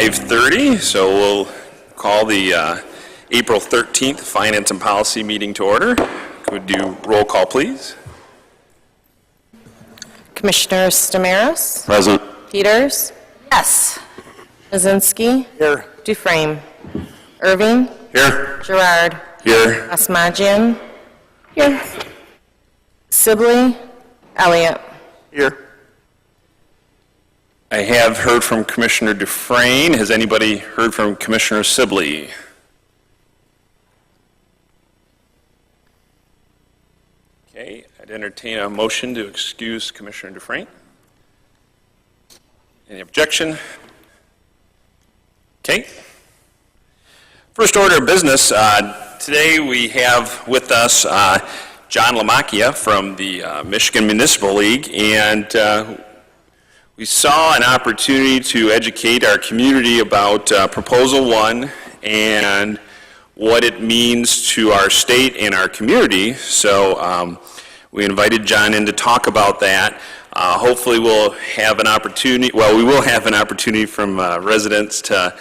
5:30, so we'll call the April 13th Finance and Policy meeting to order. Could you roll call, please? Commissioner Stamaros? Present. Peters? Yes. Mazinski? Here. Dufresne? Irving? Here. Gerard? Here. Asmajian? Here. Sibley? Elliott? Here. I have heard from Commissioner Dufresne. Has anybody heard from Commissioner Sibley? Okay, I'd entertain a motion to excuse Commissioner Dufresne. Any objection? Okay. First order of business, today we have with us John Lamacchia from the Michigan Municipal League, and we saw an opportunity to educate our community about Proposal 1 and what it means to our state and our community. So we invited John in to talk about that. Hopefully we'll have an opportunity, well, we will have an opportunity from residents to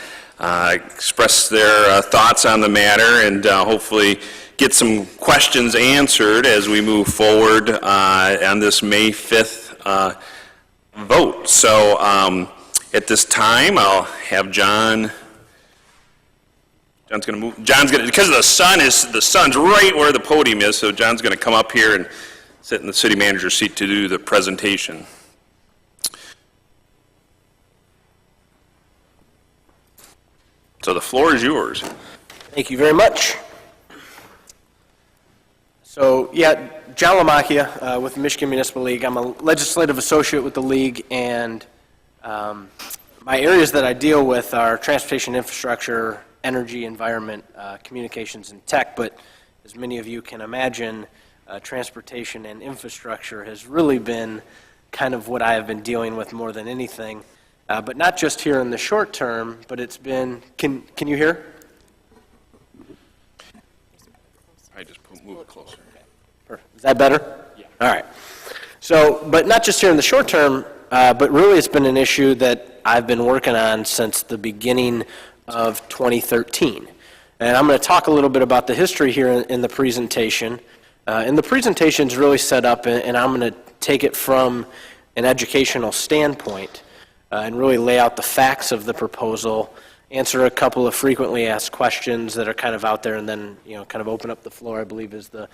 express their thoughts on the matter and hopefully get some questions answered as we move forward on this May 5th vote. So at this time, I'll have John's going to move. Because the sun's right where the podium is, so John's going to come up here and sit in the city manager's seat to do the presentation. So the floor is yours. Thank you very much. So, yeah, John Lamacchia with the Michigan Municipal League. I'm a legislative associate with the league, and my areas that I deal with are transportation infrastructure, energy, environment, communications, and tech. But as many of you can imagine, transportation and infrastructure has really been kind of what I have been dealing with more than anything. But not just here in the short term, but it's been, can you hear? I just move it closer. Is that better? Yeah. All right. So, but not just here in the short term, but really it's been an issue that I've been working on since the beginning of 2013. And I'm going to talk a little bit about the history here in the presentation. And the presentation is really set up, and I'm going to take it from an educational standpoint and really lay out the facts of the proposal, answer a couple of frequently asked questions that are kind of out there, and then, kind of open up the floor, I believe is the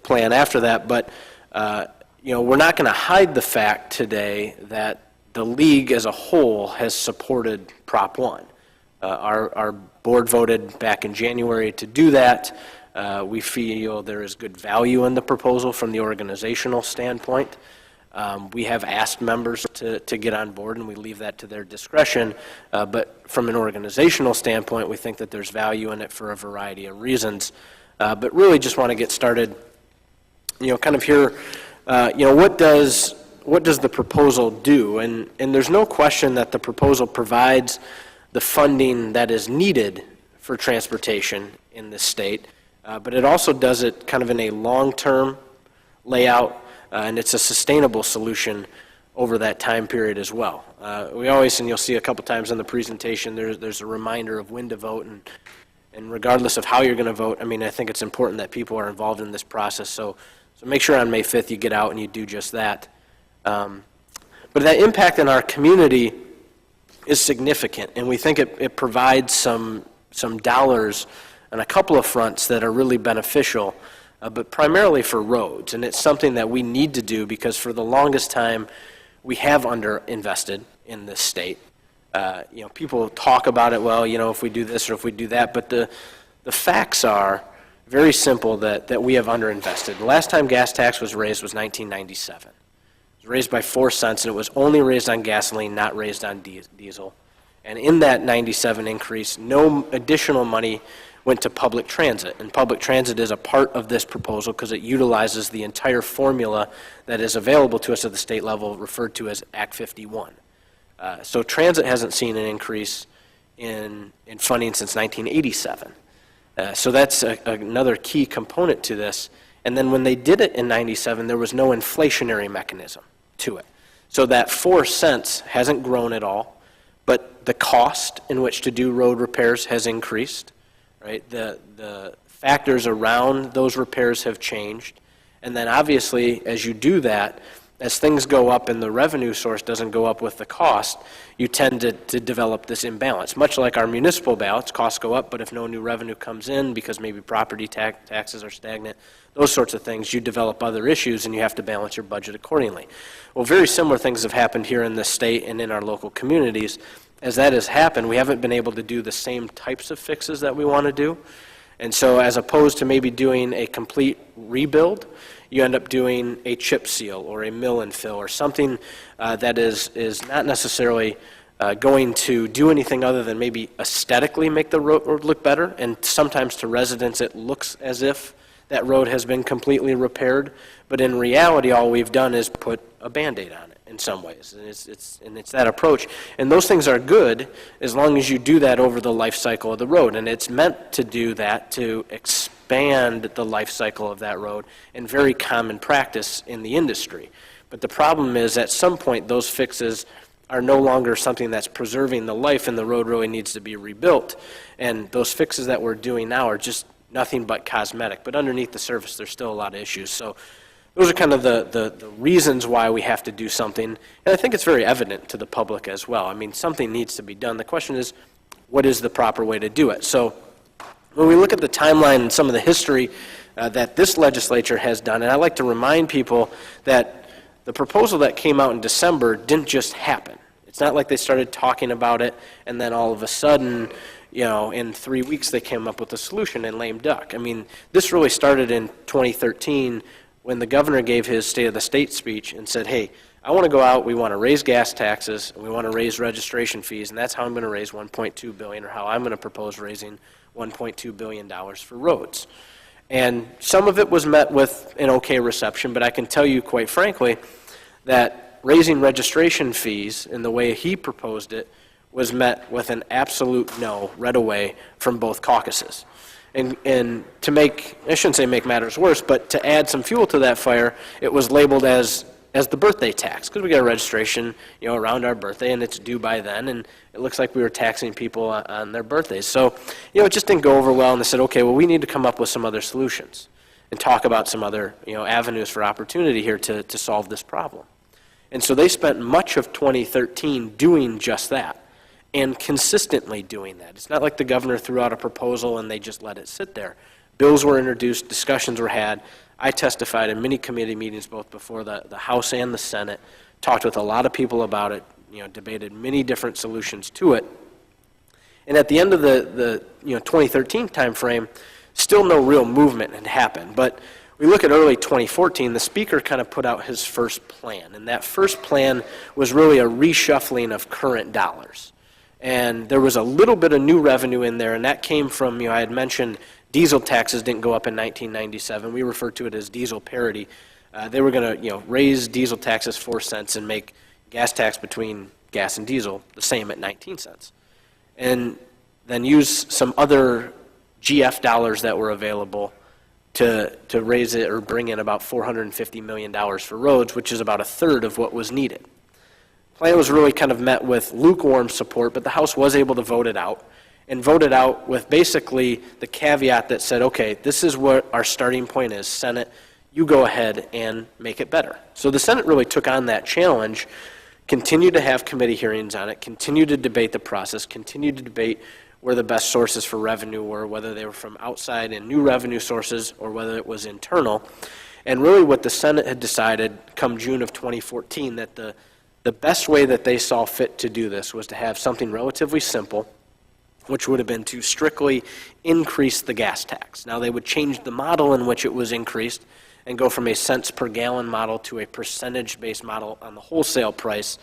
plan after that. But, we're not going to hide the fact today that the league as a whole has supported Prop 1. Our board voted back in January to do that. We feel there is good value in the proposal from the organizational standpoint. We have asked members to get on board, and we leave that to their discretion. But from an organizational standpoint, we think that there's value in it for a variety of reasons. But really just want to get started, kind of here, what does the proposal do? And there's no question that the proposal provides the funding that is needed for transportation in this state. But it also does it kind of in a long-term layout, and it's a sustainable solution over that time period as well. We always, and you'll see a couple times in the presentation, there's a reminder of when to vote, and regardless of how you're going to vote, I think it's important that people are involved in this process. So make sure on May 5th you get out and you do just that. But that impact in our community is significant, and we think it provides some dollars on a couple of fronts that are really beneficial, but primarily for roads. And it's something that we need to do because for the longest time we have underinvested in this state. People talk about it, well, if we do this or if we do that, but the facts are very simple that we have underinvested. The last time gas tax was raised was 1997. It was raised by 4 cents, and it was only raised on gasoline, not raised on diesel. And in that 97 increase, no additional money went to public transit. And public transit is a part of this proposal because it utilizes the entire formula that is available to us at the state level, referred to as Act 51. So transit hasn't seen an increase in funding since 1987. So that's another key component to this. And then when they did it in 97, there was no inflationary mechanism to it. So that 4 cents hasn't grown at all. but the cost in which to do road repairs has increased, right? The factors around those repairs have changed. And then obviously, as you do that, as things go up and the revenue source doesn't go up with the cost, you tend to develop this imbalance. Much like our municipal balance, costs go up, but if no new revenue comes in because maybe property taxes are stagnant, those sorts of things, you develop other issues and you have to balance your budget accordingly. Well, very similar things have happened here in the state and in our local communities. As that has happened, we haven't been able to do the same types of fixes that we want to do. And so as opposed to maybe doing a complete rebuild, you end up doing a chip seal or a mill and fill or something that is not necessarily going to do anything other than maybe aesthetically make the road look better. And sometimes to residents it looks as if that road has been completely repaired, but in reality all we've done is put a Band-Aid on it in some ways. And it's that approach. And those things are good as long as you do that over the life cycle of the road. And it's meant to do that to expand the life cycle of that road, and very common practice in the industry. But the problem is at some point those fixes are no longer something that's preserving the life, and the road really needs to be rebuilt. And those fixes that we're doing now are just nothing but cosmetic. But underneath the surface there's still a lot of issues. So those are kind of the reasons why we have to do something. And I think it's very evident to the public as well. I mean, something needs to be done. The question is, what is the proper way to do it? So when we look at the timeline and some of the history that this legislature has done, and I like to remind people that the proposal that came out in December didn't just happen. It's not like they started talking about it and then all of a sudden, in 3 weeks they came up with a solution in lame duck. I mean, this really started in 2013 when the governor gave his State of the State speech and said, hey, I want to go out, we want to raise gas taxes, and we want to raise registration fees, and that's how I'm going to raise $1.2 billion, or how I'm going to propose raising $1.2 billion for roads. And some of it was met with an okay reception, but I can tell you quite frankly that raising registration fees in the way he proposed it was met with an absolute no right away from both caucuses. And to make, I shouldn't say make matters worse, but to add some fuel to that fire, it was labeled as the birthday tax, because we got a registration, around our birthday, and it's due by then, and it looks like we were taxing people on their birthdays. So, it just didn't go over well, and they said, okay, well, we need to come up with some other solutions and talk about some other, avenues for opportunity here to solve this problem. And so they spent much of 2013 doing just that, and consistently doing that. It's not like the governor threw out a proposal and they just let it sit there. Bills were introduced, discussions were had. I testified in many committee meetings, both before the House and the Senate, talked with a lot of people about it, debated many different solutions to it. And at the end of the 2013 timeframe, still no real movement had happened. But we look at early 2014, the Speaker kind of put out his first plan. And that first plan was really a reshuffling of current dollars. And there was a little bit of new revenue in there, and that came from, I had mentioned diesel taxes didn't go up in 1997. We refer to it as diesel parity. They were going to, raise diesel taxes 4 cents and make gas tax between gas and diesel the same at 19 cents. And then use some other GF dollars that were available to raise it or bring in about $450 million for roads, which is about a third of what was needed. The plan was really kind of met with lukewarm support, but the House was able to vote it out, and voted out with basically the caveat that said, okay, this is what our starting point is. Senate, you go ahead and make it better. So the Senate really took on that challenge, continued to have committee hearings on it, continued to debate the process, continued to debate where the best sources for revenue were, whether they were from outside and new revenue sources or whether it was internal. And really what the Senate had decided come June of 2014, that the best way that they saw fit to do this was to have something relatively simple, which would have been to strictly increase the gas tax. Now, they would change the model in which it was increased and go from a cents per gallon model to a percentage-based model on the wholesale price.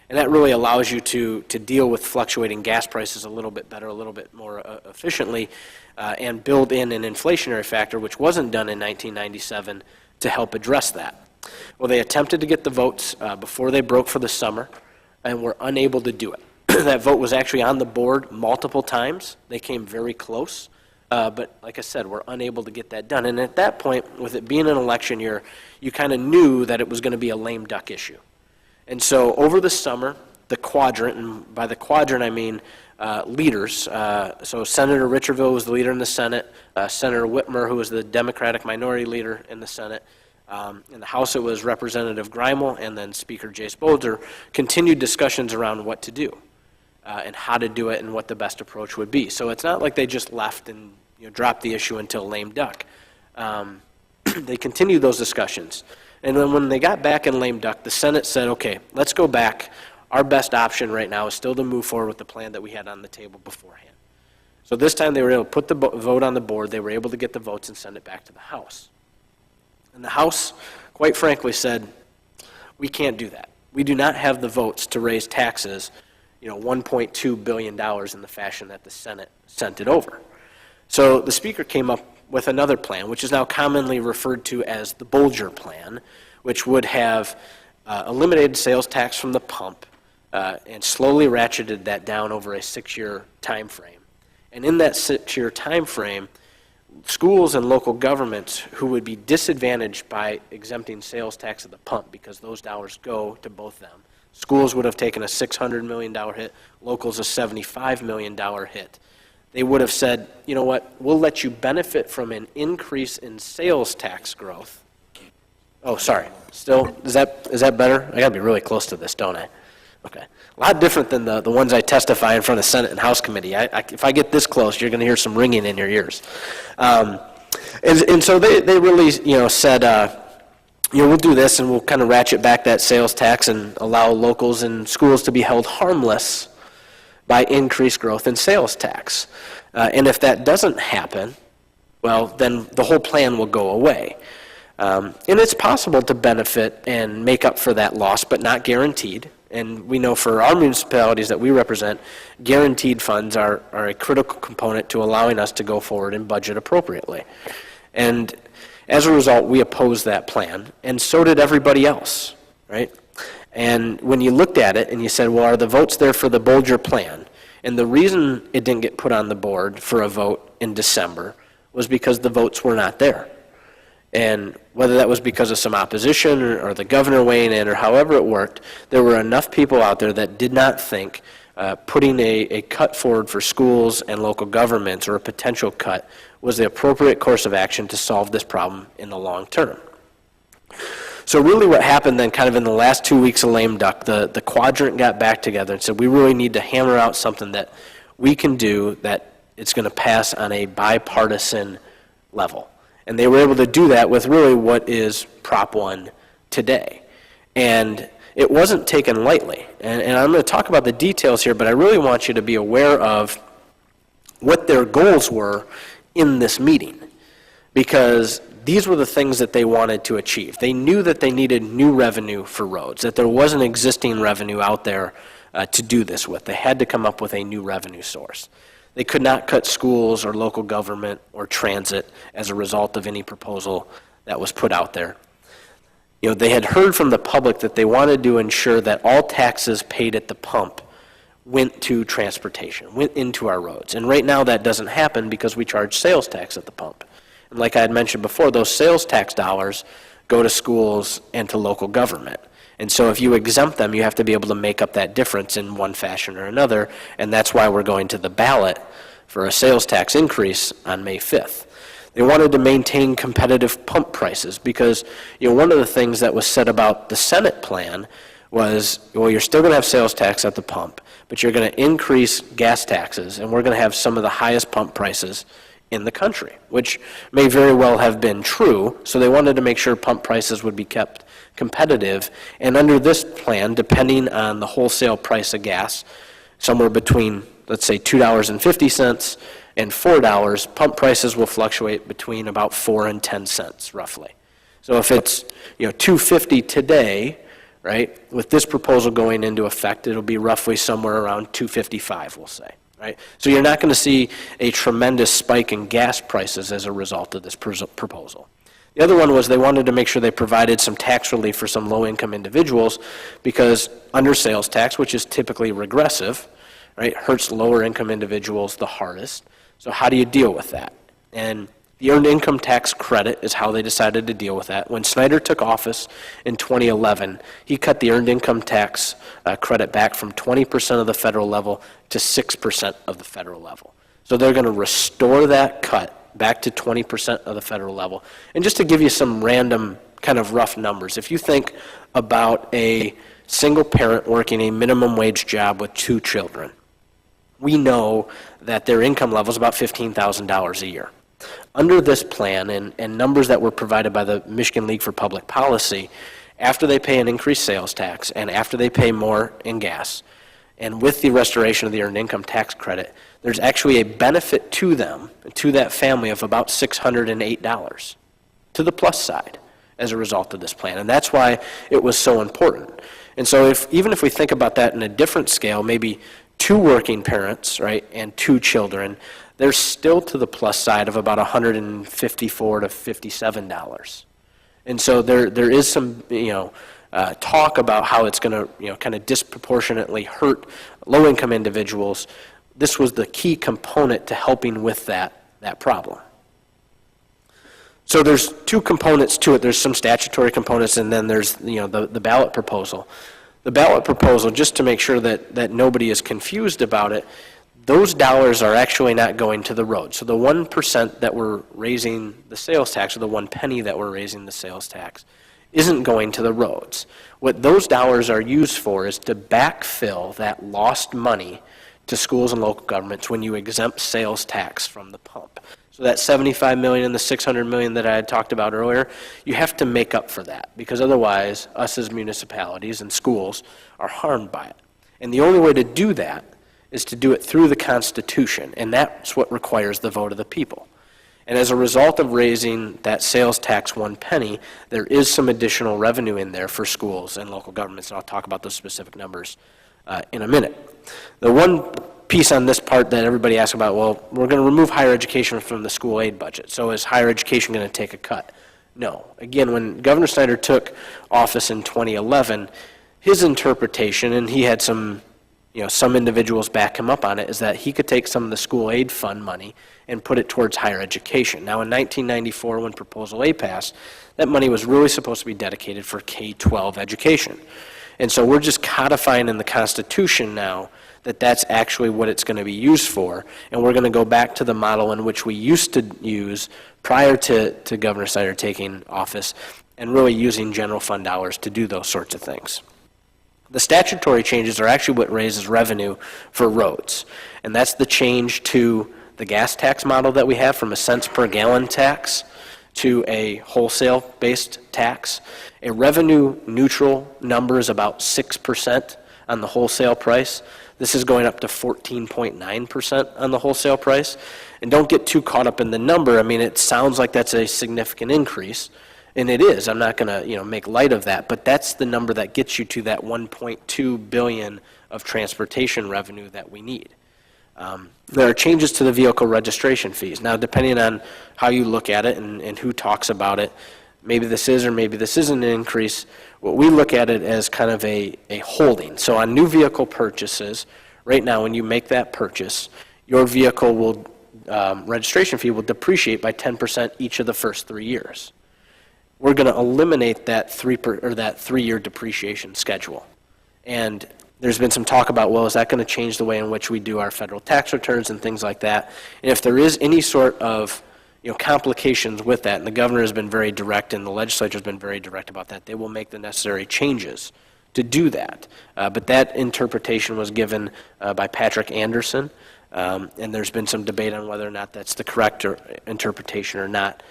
And that really allows you to deal with fluctuating gas prices a little bit better, a little bit more efficiently, and build in an inflationary factor, which wasn't done in 1997, to help address that. Well, they attempted to get the votes before they broke for the summer, and were unable to do it. That vote was actually on the board multiple times. They came very close, but like I said, we're unable to get that done. And at that point, with it being an election year, you kind of knew that it was going to be a lame duck issue. And so over the summer, the quadrant, and by the quadrant I mean leaders. So Senator Richardville was the leader in the Senate, Senator Whitmer, who was the Democratic minority leader in the Senate. In the House, it was Representative Grimel, and then Speaker Jace Bolger continued discussions around what to do and how to do it and what the best approach would be. So it's not like they just left and dropped the issue until lame duck. They continued those discussions. And then when they got back in lame duck, the Senate said, okay, let's go back. Our best option right now is still to move forward with the plan that we had on the table beforehand. So this time they were able to put the vote on the board. They were able to get the votes and send it back to the House. And the House, quite frankly, said, we can't do that. We do not have the votes to raise taxes, $1.2 billion in the fashion that the Senate sent it over. So the Speaker came up with another plan, which is now commonly referred to as the Bolger plan, which would have eliminated sales tax from the pump and slowly ratcheted that down over a 6-year time frame. And in that 6-year time frame, schools and local governments who would be disadvantaged by exempting sales tax at the pump, because those dollars go to both them. Schools would have taken a $600 million hit, locals a $75 million hit. They would have said, you know what, we'll let you benefit from an increase in sales tax growth. Oh, sorry. Still, is that better? I got to be really close to this, don't I? Okay. A lot different than the ones I testify in front of Senate and House Committee. If I get this close, you're going to hear some ringing in your ears. And so they really, said, we'll do this and we'll kind of ratchet back that sales tax and allow locals and schools to be held harmless by increased growth in sales tax. And if that doesn't happen, well, then the whole plan will go away. And it's possible to benefit and make up for that loss, but not guaranteed. And we know for our municipalities that we represent, guaranteed funds are a critical component to allowing us to go forward and budget appropriately. And as a result, we opposed that plan, and so did everybody else, right? And when you looked at it and you said, well, are the votes there for the Bolger plan? And the reason it didn't get put on the board for a vote in December was because the votes were not there. And whether that was because of some opposition or the governor weighing in or however it worked, there were enough people out there that did not think putting a cut forward for schools and local governments, or a potential cut, was the appropriate course of action to solve this problem in the long term. So really what happened then, kind of in the last 2 weeks of lame duck, the quadrant got back together and said, we really need to hammer out something that we can do that it's going to pass on a bipartisan level. And they were able to do that with really what is Prop 1 today. And it wasn't taken lightly. And I'm going to talk about the details here, but I really want you to be aware of what their goals were in this meeting, because these were the things that they wanted to achieve. They knew that they needed new revenue for roads, that there wasn't existing revenue out there to do this with. They had to come up with a new revenue source. They could not cut schools or local government or transit as a result of any proposal that was put out there. They had heard from the public that they wanted to ensure that all taxes paid at the pump went to transportation, went into our roads. And right now that doesn't happen because we charge sales tax at the pump. And like I had mentioned before, those sales tax dollars go to schools and to local government. And so if you exempt them, you have to be able to make up that difference in one fashion or another, and that's why we're going to the ballot for a sales tax increase on May 5th. They wanted to maintain competitive pump prices because, one of the things that was said about the Senate plan was, well, you're still going to have sales tax at the pump, but you're going to increase gas taxes, and we're going to have some of the highest pump prices in the country, which may very well have been true. So they wanted to make sure pump prices would be kept competitive. And under this plan, depending on the wholesale price of gas, somewhere between, let's say, $2.50 and $4, pump prices will fluctuate between about 4 and 10 cents, roughly. So if it's $2.50 today, right, with this proposal going into effect, it'll be roughly somewhere around $2.55, we'll say. Right? So you're not going to see a tremendous spike in gas prices as a result of this proposal. The other one was they wanted to make sure they provided some tax relief for some low-income individuals, because under sales tax, which is typically regressive, right, hurts lower-income individuals the hardest. So how do you deal with that? And The earned income tax credit is how they decided to deal with that. When Snyder took office in 2011, he cut the earned income tax credit back from 20% of the federal level to 6% of the federal level. So they're going to restore that cut back to 20% of the federal level. And just to give you some random kind of rough numbers, if you think about a single parent working a minimum wage job with 2 children, we know that their income level is about $15,000 a year. Under this plan and numbers that were provided by the Michigan League for Public Policy, after they pay an increased sales tax and after they pay more in gas, and with the restoration of the earned income tax credit, there's actually a benefit to them, to that family, of about $608 to the plus side as a result of this plan. And that's why it was so important. And so even if we think about that in a different scale, maybe 2 working parents, right, and 2 children, they're still to the plus side of about $154 to $57. And so there is some, talk about how it's going to, kind of disproportionately hurt low-income individuals. This was the key component to helping with that problem. So there's 2 components to it. There's some statutory components, and then there's, the ballot proposal. The ballot proposal, just to make sure that nobody is confused about it, those dollars are actually not going to the road. So the 1% that we're raising the sales tax, or the 1 penny that we're raising the sales tax, isn't going to the roads. What those dollars are used for is to backfill that lost money to schools and local governments when you exempt sales tax from the pump. So that $75 million and the $600 million that I had talked about earlier, you have to make up for that, because otherwise us as municipalities and schools are harmed by it. And the only way to do that is to do it through the Constitution, and that's what requires the vote of the people. And as a result of raising that sales tax 1 penny, there is some additional revenue in there for schools and local governments, and I'll talk about those specific numbers in a minute. The one piece on this part that everybody asks about, well, we're going to remove higher education from the school aid budget, so is higher education going to take a cut? No. Again, when Governor Snyder took office in 2011, his interpretation, and he had some individuals back him up on it, is that he could take some of the school aid fund money and put it towards higher education. Now, in 1994, when Proposal A passed, that money was really supposed to be dedicated for K-12 education. And so we're just codifying in the Constitution now that that's actually what it's going to be used for, and we're going to go back to the model in which we used to use prior to Governor Snyder taking office, and really using general fund dollars to do those sorts of things. The statutory changes are actually what raises revenue for roads, and that's the change to the gas tax model that we have, from a cents per gallon tax to a wholesale-based tax. A revenue-neutral number is about 6% on the wholesale price. This is going up to 14.9% on the wholesale price. And don't get too caught up in the number. I mean, it sounds like that's a significant increase, and it is. I'm not going to, make light of that, but that's the number that gets you to that $1.2 billion of transportation revenue that we need. There are changes to the vehicle registration fees. Now, depending on how you look at it and who talks about it, maybe this is or maybe this isn't an increase. What we look at it as kind of a holding. So on new vehicle purchases, right now when you make that purchase, your vehicle will, registration fee will depreciate by 10% each of the first 3 years. We're going to eliminate that 3-year depreciation schedule. And there's been some talk about, well, is that going to change the way in which we do our federal tax returns and things like that? And if there is any sort of complications with that, and the governor has been very direct and the legislature has been very direct about that, they will make the necessary changes to do that. But that interpretation was given by Patrick Anderson, and there's been some debate on whether or not that's the correct interpretation or not.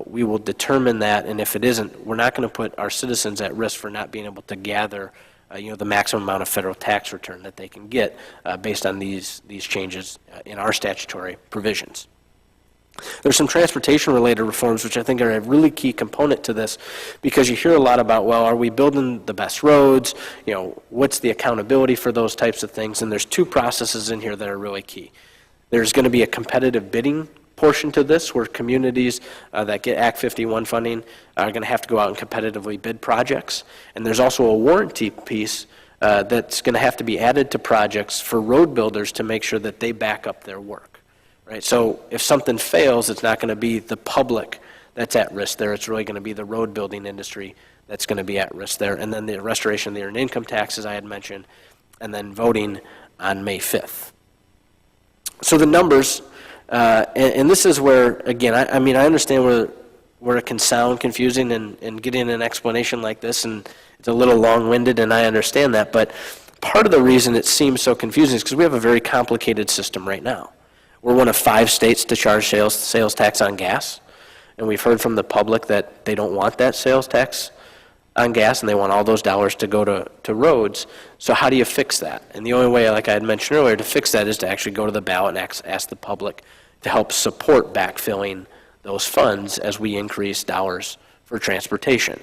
We will determine that, and if it isn't, we're not going to put our citizens at risk for not being able to gather the maximum amount of federal tax return that they can get based on these changes in our statutory provisions. There's some transportation-related reforms which I think are a really key component to this, because you hear a lot about, well, are we building the best roads? What's the accountability for those types of things? And there's 2 processes in here that are really key. There's going to be a competitive bidding portion to this, where communities that get Act 51 funding are going to have to go out and competitively bid projects. And there's also a warranty piece that's going to have to be added to projects for road builders to make sure that they back up their work. right? So if something fails, it's not going to be the public that's at risk there. It's really going to be the road building industry that's going to be at risk there. And then the restoration of the earned income tax, as I had mentioned, and then voting on May 5th. So the numbers, and this is where, again, I mean, I understand where it can sound confusing and getting an explanation like this, and it's a little long-winded, and I understand that, but part of the reason it seems so confusing is because we have a very complicated system right now. We're one of 5 states to charge sales tax on gas, and we've heard from the public that they don't want that sales tax on gas, and they want all those dollars to go to roads. So how do you fix that? And the only way, like I had mentioned earlier, to fix that is to actually go to the ballot and ask the public to help support backfilling those funds as we increase dollars for transportation.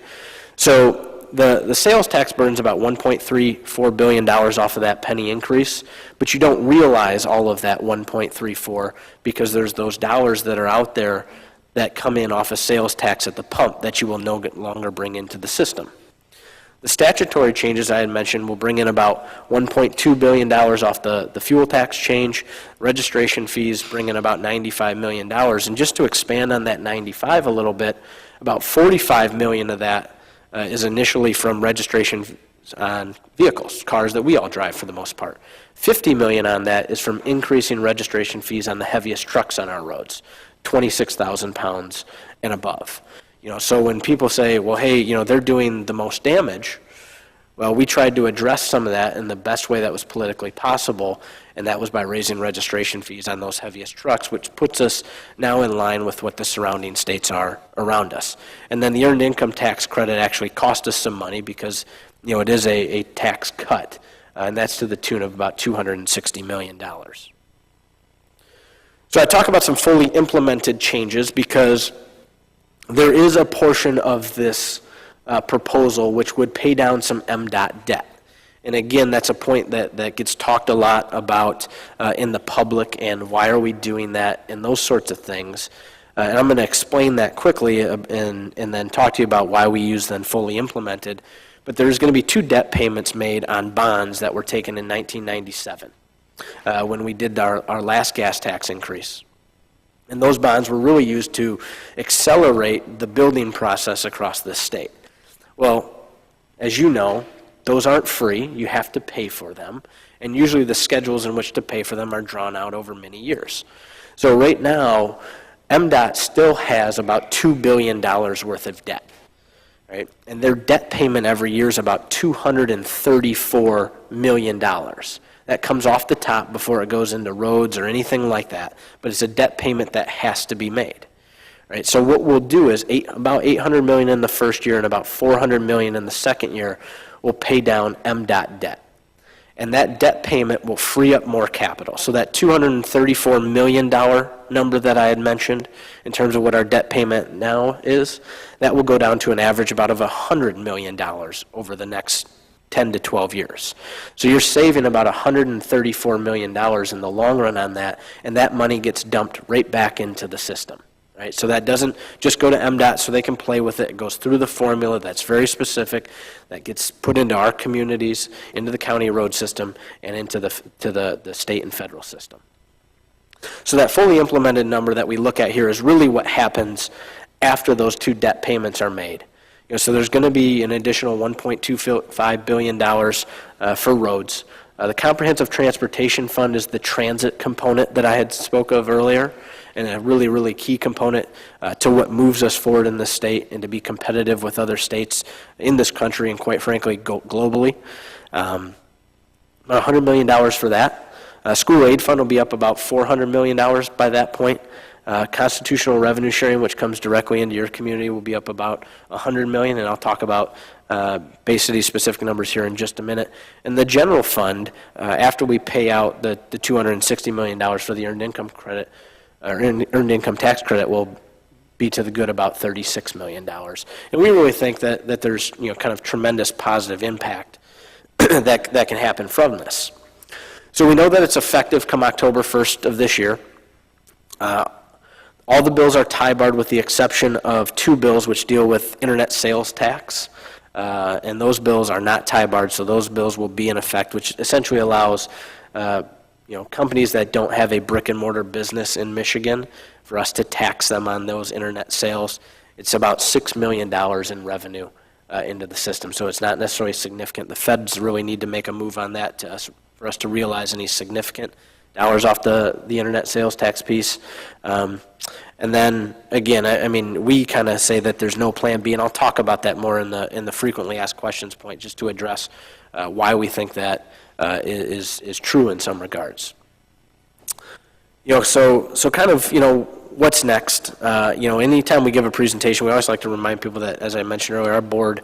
So the sales tax burns about $1.34 billion off of that penny increase, but you don't realize all of that 1.34 because there's those dollars that are out there that come in off of sales tax at the pump that you will no longer bring into the system. The statutory changes I had mentioned will bring in about $1.2 billion off the fuel tax change. Registration fees bring in about $95 million. And just to expand on that 95 a little bit, about $45 million of that is initially from registration on vehicles, cars that we all drive for the most part. $50 million on that is from increasing registration fees on the heaviest trucks on our roads, 26,000 pounds and above. You know, so when people say, well, hey, you know, they're doing the most damage, well, we tried to address some of that in the best way that was politically possible, and that was by raising registration fees on those heaviest trucks, which puts us now in line with what the surrounding states are around us. And then the earned income tax credit actually cost us some money because, you know, it is a tax cut, and that's to the tune of about $260 million. So I talk about some fully implemented changes because there is a portion of this proposal which would pay down some MDOT debt. And again, that's a point that gets talked a lot about in the public, and why are we doing that and those sorts of things. And I'm going to explain that quickly and then talk to you about why we use them fully implemented. But there's going to be 2 debt payments made on bonds that were taken in 1997 when we did our last gas tax increase. And those bonds were really used to accelerate the building process across this state. Well, as you know, those aren't free. You have to pay for them. And usually the schedules in which to pay for them are drawn out over many years. So right now, MDOT still has about $2 billion worth of debt. Right? And their debt payment every year is about $234 million. That comes off the top before it goes into roads or anything like that, but it's a debt payment that has to be made. Right? So what we'll do is about $800 million in the first year and about $400 million in the second year will pay down MDOT debt. And that debt payment will free up more capital. So that $234 million number that I had mentioned in terms of what our debt payment now is, that will go down to an average about of $100 million over the next 10 to 12 years. So you're saving about $134 million in the long run on that, and that money gets dumped right back into the system. Right? So that doesn't just go to MDOT so they can play with it. It goes through the formula that's very specific, that gets put into our communities, into the county road system, and into the state and federal system. So that fully implemented number that we look at here is really what happens after those 2 debt payments are made. You know, so there's going to be an additional $1.25 billion for roads. The Comprehensive Transportation Fund is the transit component that I had spoke of earlier, and a really, really key component to what moves us forward in this state and to be competitive with other states in this country and, quite frankly, globally. About $100 million for that. School aid fund will be up about $400 million by that point. Constitutional revenue sharing, which comes directly into your community, will be up about $100 million, and I'll talk about Bay City specific numbers here in just a minute. And the general fund, after we pay out the $260 million for the earned income credit, or earned income tax credit, will be to the good about $36 million. And we really think that there's, you know, kind of tremendous positive impact that can happen from this. So we know that it's effective come October 1st of this year. All the bills are tie-barred with the exception of 2 bills which deal with internet sales tax. And those bills are not tie-barred, so those bills will be in effect, which essentially allows companies that don't have a brick and mortar business in Michigan, for us to tax them on those internet sales, it's about $6 million in revenue into the system. So it's not necessarily significant. The feds really need to make a move on that for us to realize any significant dollars off the internet sales tax piece. And then, again, I mean, we kind of say that there's no plan B, and I'll talk about that more in the frequently asked questions point, just to address why we think that is true in some regards. So kind of, what's next? Anytime we give a presentation, we always like to remind people that, as I mentioned earlier, our board,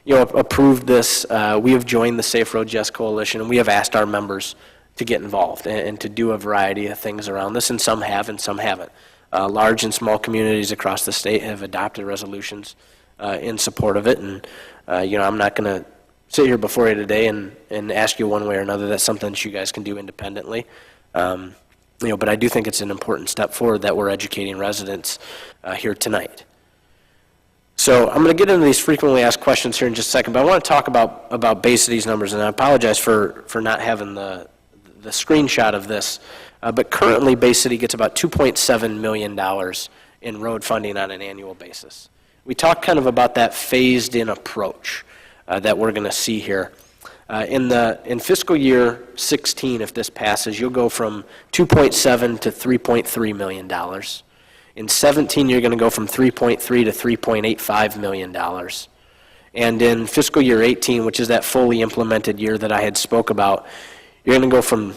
approved this. We have joined the Safe Roads Yes Coalition, and we have asked our members to get involved and to do a variety of things around this, and some have and some haven't. Large and small communities across the state have adopted resolutions in support of it, and I'm not going to sit here before you today and ask you one way or another. That's something that you guys can do independently. But I do think it's an important step forward that we're educating residents here tonight. So I'm going to get into these frequently asked questions here in just a second, but I want to talk about Bay City's numbers, and I apologize for not having the screenshot of this. But currently, Bay City gets about $2.7 million in road funding on an annual basis. We talked kind of about that phased-in approach that we're going to see here. In fiscal year 16, if this passes, you'll go from 2.7 to $3.3 million. In 17, you're going to go from 3.3 to $3.85 million. And in fiscal year 18, which is that fully implemented year that I had spoke about, you're going to go from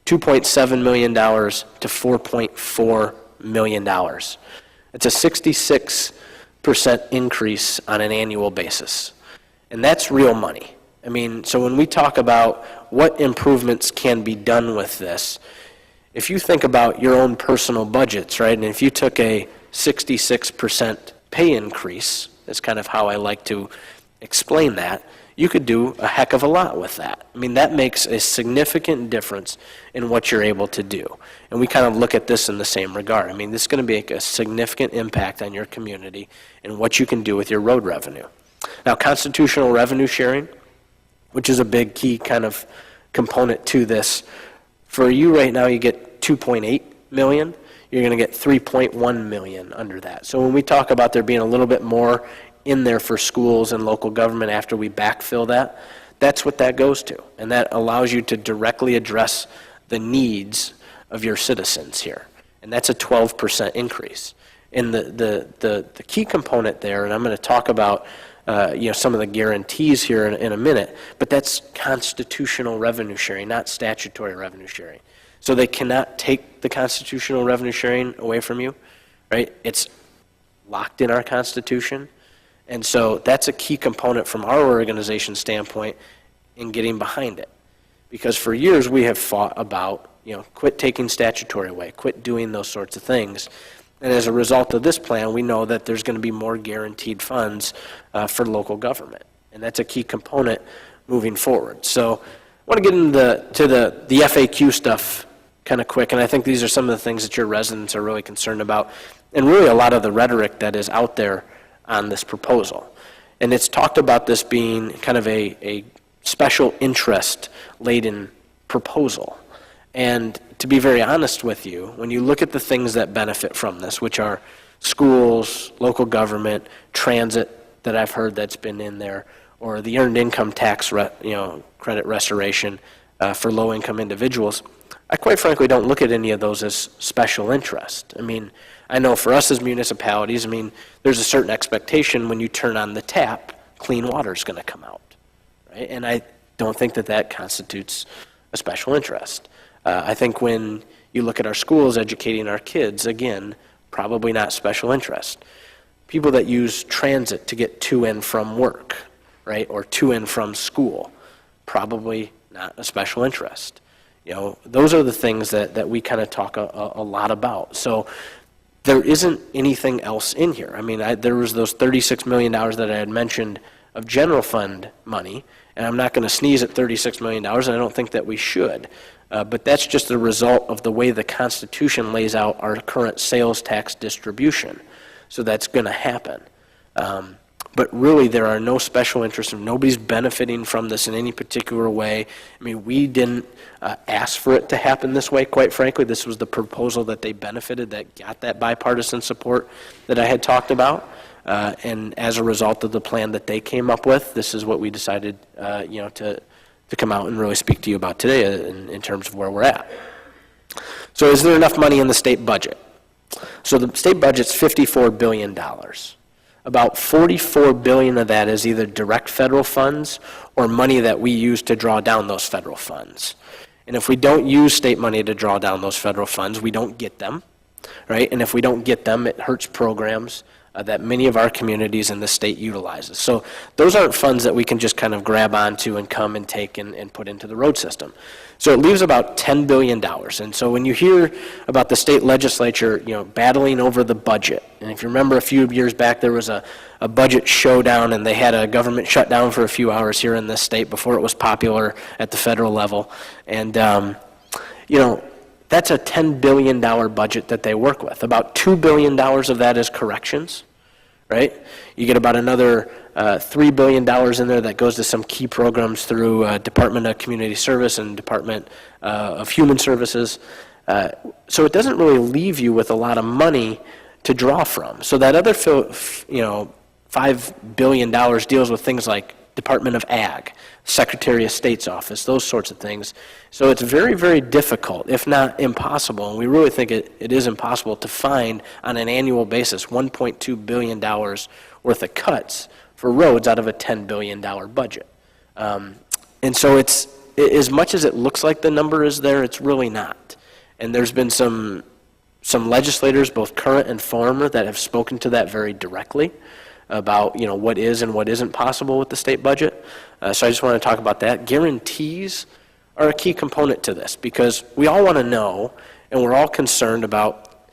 $2.7 million to $4.4 million. It's a 66% increase on an annual basis. And that's real money. I mean, so when we talk about what improvements can be done with this, if you think about your own personal budgets, right, and if you took a 66% pay increase, that's kind of how I like to explain that, you could do a heck of a lot with that. I mean, that makes a significant difference in what you're able to do. And we kind of look at this in the same regard. I mean, this is going to make a significant impact on your community and what you can do with your road revenue. Now, constitutional revenue sharing, which is a big key kind of component to this, for you right now, you get 2.8 million. You're going to get 3.1 million under that. So when we talk about there being a little bit more in there for schools and local government after we backfill that, that's what that goes to. And that allows you to directly address the needs of your citizens here. And that's a 12% increase. And the key component there, and I'm going to talk about some of the guarantees here in a minute, but that's constitutional revenue sharing, not statutory revenue sharing. So they cannot take the constitutional revenue sharing away from you, right? It's locked in our Constitution. And so that's a key component from our organization standpoint in getting behind it. Because for years we have fought about, quit taking statutory away, quit doing those sorts of things. And as a result of this plan, we know that there's going to be more guaranteed funds for local government. And that's a key component moving forward. So I want to get into the FAQ stuff kind of quick. And I think these are some of the things that your residents are really concerned about. And really a lot of the rhetoric that is out there on this proposal. And it's talked about this being kind of a special interest laden proposal. And to be very honest with you, when you look at the things that benefit from this, which are schools, local government, transit that I've heard that's been in there, or the earned income tax credit restoration for low-income individuals, I quite frankly don't look at any of those as special interest. I mean, I know for us as municipalities, there's a certain expectation when you turn on the tap, clean water is going to come out, right? And I don't think that constitutes a special interest. I think when you look at our schools educating our kids, again, probably not special interest. People that use transit to get to and from work, right, or to and from school, probably not a special interest. Those are the things that we kind of talk a lot about. So there isn't anything else in here. There was those $36 million that I had mentioned of general fund money, and I'm not going to sneeze at $36 million, and I don't think that we should. But that's just the result of the way the Constitution lays out our current sales tax distribution. So that's going to happen. but really there are no special interests, and nobody's benefiting from this in any particular way. I mean, we didn't ask for it to happen this way, quite frankly. This was the proposal that they benefited, that got that bipartisan support that I had talked about. And as a result of the plan that they came up with, this is what we decided, to come out and really speak to you about today in terms of where we're at. So is there enough money in the state budget? So the state budget's $54 billion. About $44 billion of that is either direct federal funds or money that we use to draw down those federal funds. And if we don't use state money to draw down those federal funds, we don't get them, right? And if we don't get them, it hurts programs that many of our communities in the state utilizes. So those aren't funds that we can just kind of grab onto and come and take and put into the road system. So it leaves about $10 billion. And so when you hear about the state legislature, battling over the budget, and if you remember a few years back, there was a budget showdown, and they had a government shutdown for a few hours here in this state before it was popular at the federal level. And, that's a $10 billion budget that they work with. About $2 billion of that is corrections, right? You get about another $3 billion in there that goes to some key programs through Department of Community Service and Department of Human Services. So it doesn't really leave you with a lot of money to draw from. So that other $5 billion deals with things like Department of Ag, Secretary of State's office, those sorts of things. So it's very, very difficult, if not impossible, and we really think it is impossible to find on an annual basis $1.2 billion worth of cuts for roads out of a $10 billion budget. And so it's, as much as it looks like the number is there, it's really not. And there's been some legislators, both current and former, that have spoken to that very directly about what is and what isn't possible with the state budget. So I just want to talk about that. Guarantees are a key component to this, because we all want to know, and we're all concerned about,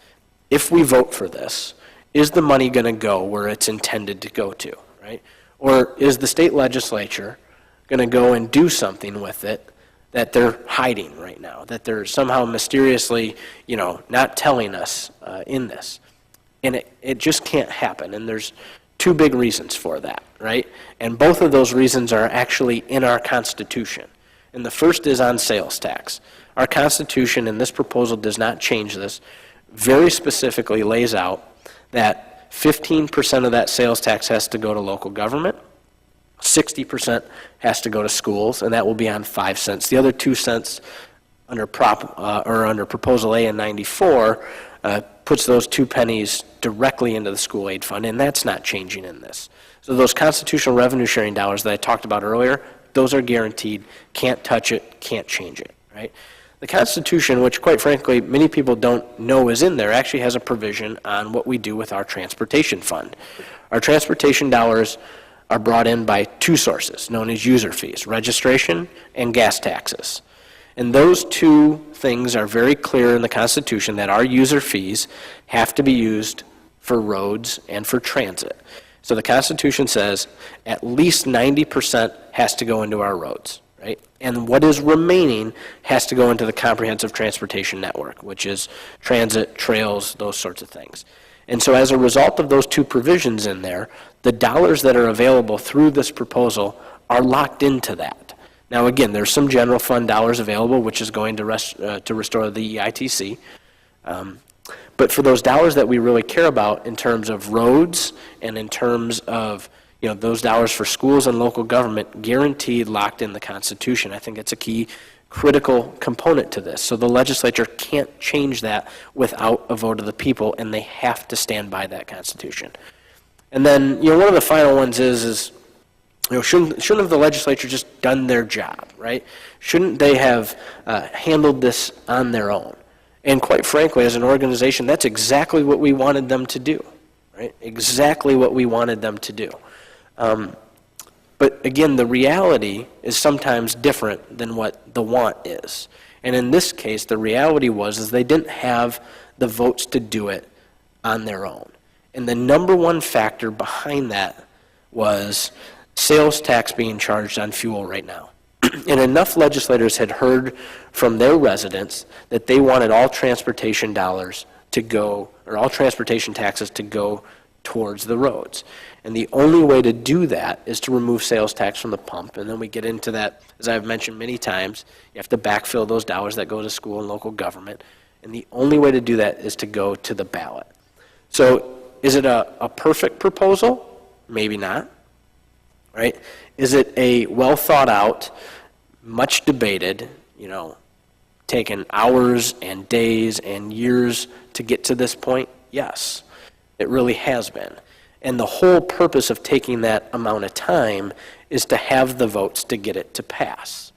if we vote for this, is the money going to go where it's intended to go to, right? Or is the state legislature going to go and do something with it that they're hiding right now, that they're somehow mysteriously, not telling us in this? And it just can't happen, and there's two big reasons for that, right? And both of those reasons are actually in our Constitution. And the first is on sales tax. Our Constitution, and this proposal does not change this, very specifically lays out that 15% of that sales tax has to go to local government, 60% has to go to schools, and that will be on 5 cents. The other 2 cents under Proposal A in 94 puts those 2 pennies directly into the school aid fund, and that's not changing in this. So those constitutional revenue sharing dollars that I talked about earlier, those are guaranteed, can't touch it, can't change it, right? The Constitution, which quite frankly many people don't know is in there, actually has a provision on what we do with our transportation fund. Our transportation dollars are brought in by 2 sources, known as user fees, registration and gas taxes. And those 2 things are very clear in the Constitution, that our user fees have to be used for roads and for transit. So the Constitution says at least 90% has to go into our roads, right? And what is remaining has to go into the comprehensive transportation network, which is transit, trails, those sorts of things. And so as a result of those 2 provisions in there, the dollars that are available through this proposal are locked into that. Now, again, there's some general fund dollars available, which is going to restore the EITC. But for those dollars that we really care about in terms of roads and in terms of those dollars for schools and local government, guaranteed, locked in the Constitution. I think it's a key critical component to this. So the legislature can't change that without a vote of the people, and they have to stand by that Constitution. And then one of the final ones is shouldn't have the legislature just done their job, right? Shouldn't they have handled this on their own? And quite frankly, as an organization, that's exactly what we wanted them to do, right? Exactly what we wanted them to do. But again, the reality is sometimes different than what the want is. And in this case, the reality was they didn't have the votes to do it on their own. And the number one factor behind that was sales tax being charged on fuel right now. And enough legislators had heard from their residents that they wanted all transportation dollars to go, or all transportation taxes to go towards the roads. And the only way to do that is to remove sales tax from the pump. And then we get into that, as I've mentioned many times, you have to backfill those dollars that go to school and local government. And the only way to do that is to go to the ballot. So is it a perfect proposal? Maybe not, right? Is it a well thought out, much debated, taken hours and days and years to get to this point? Yes, it really has been. And the whole purpose of taking that amount of time is to have the votes to get it to pass.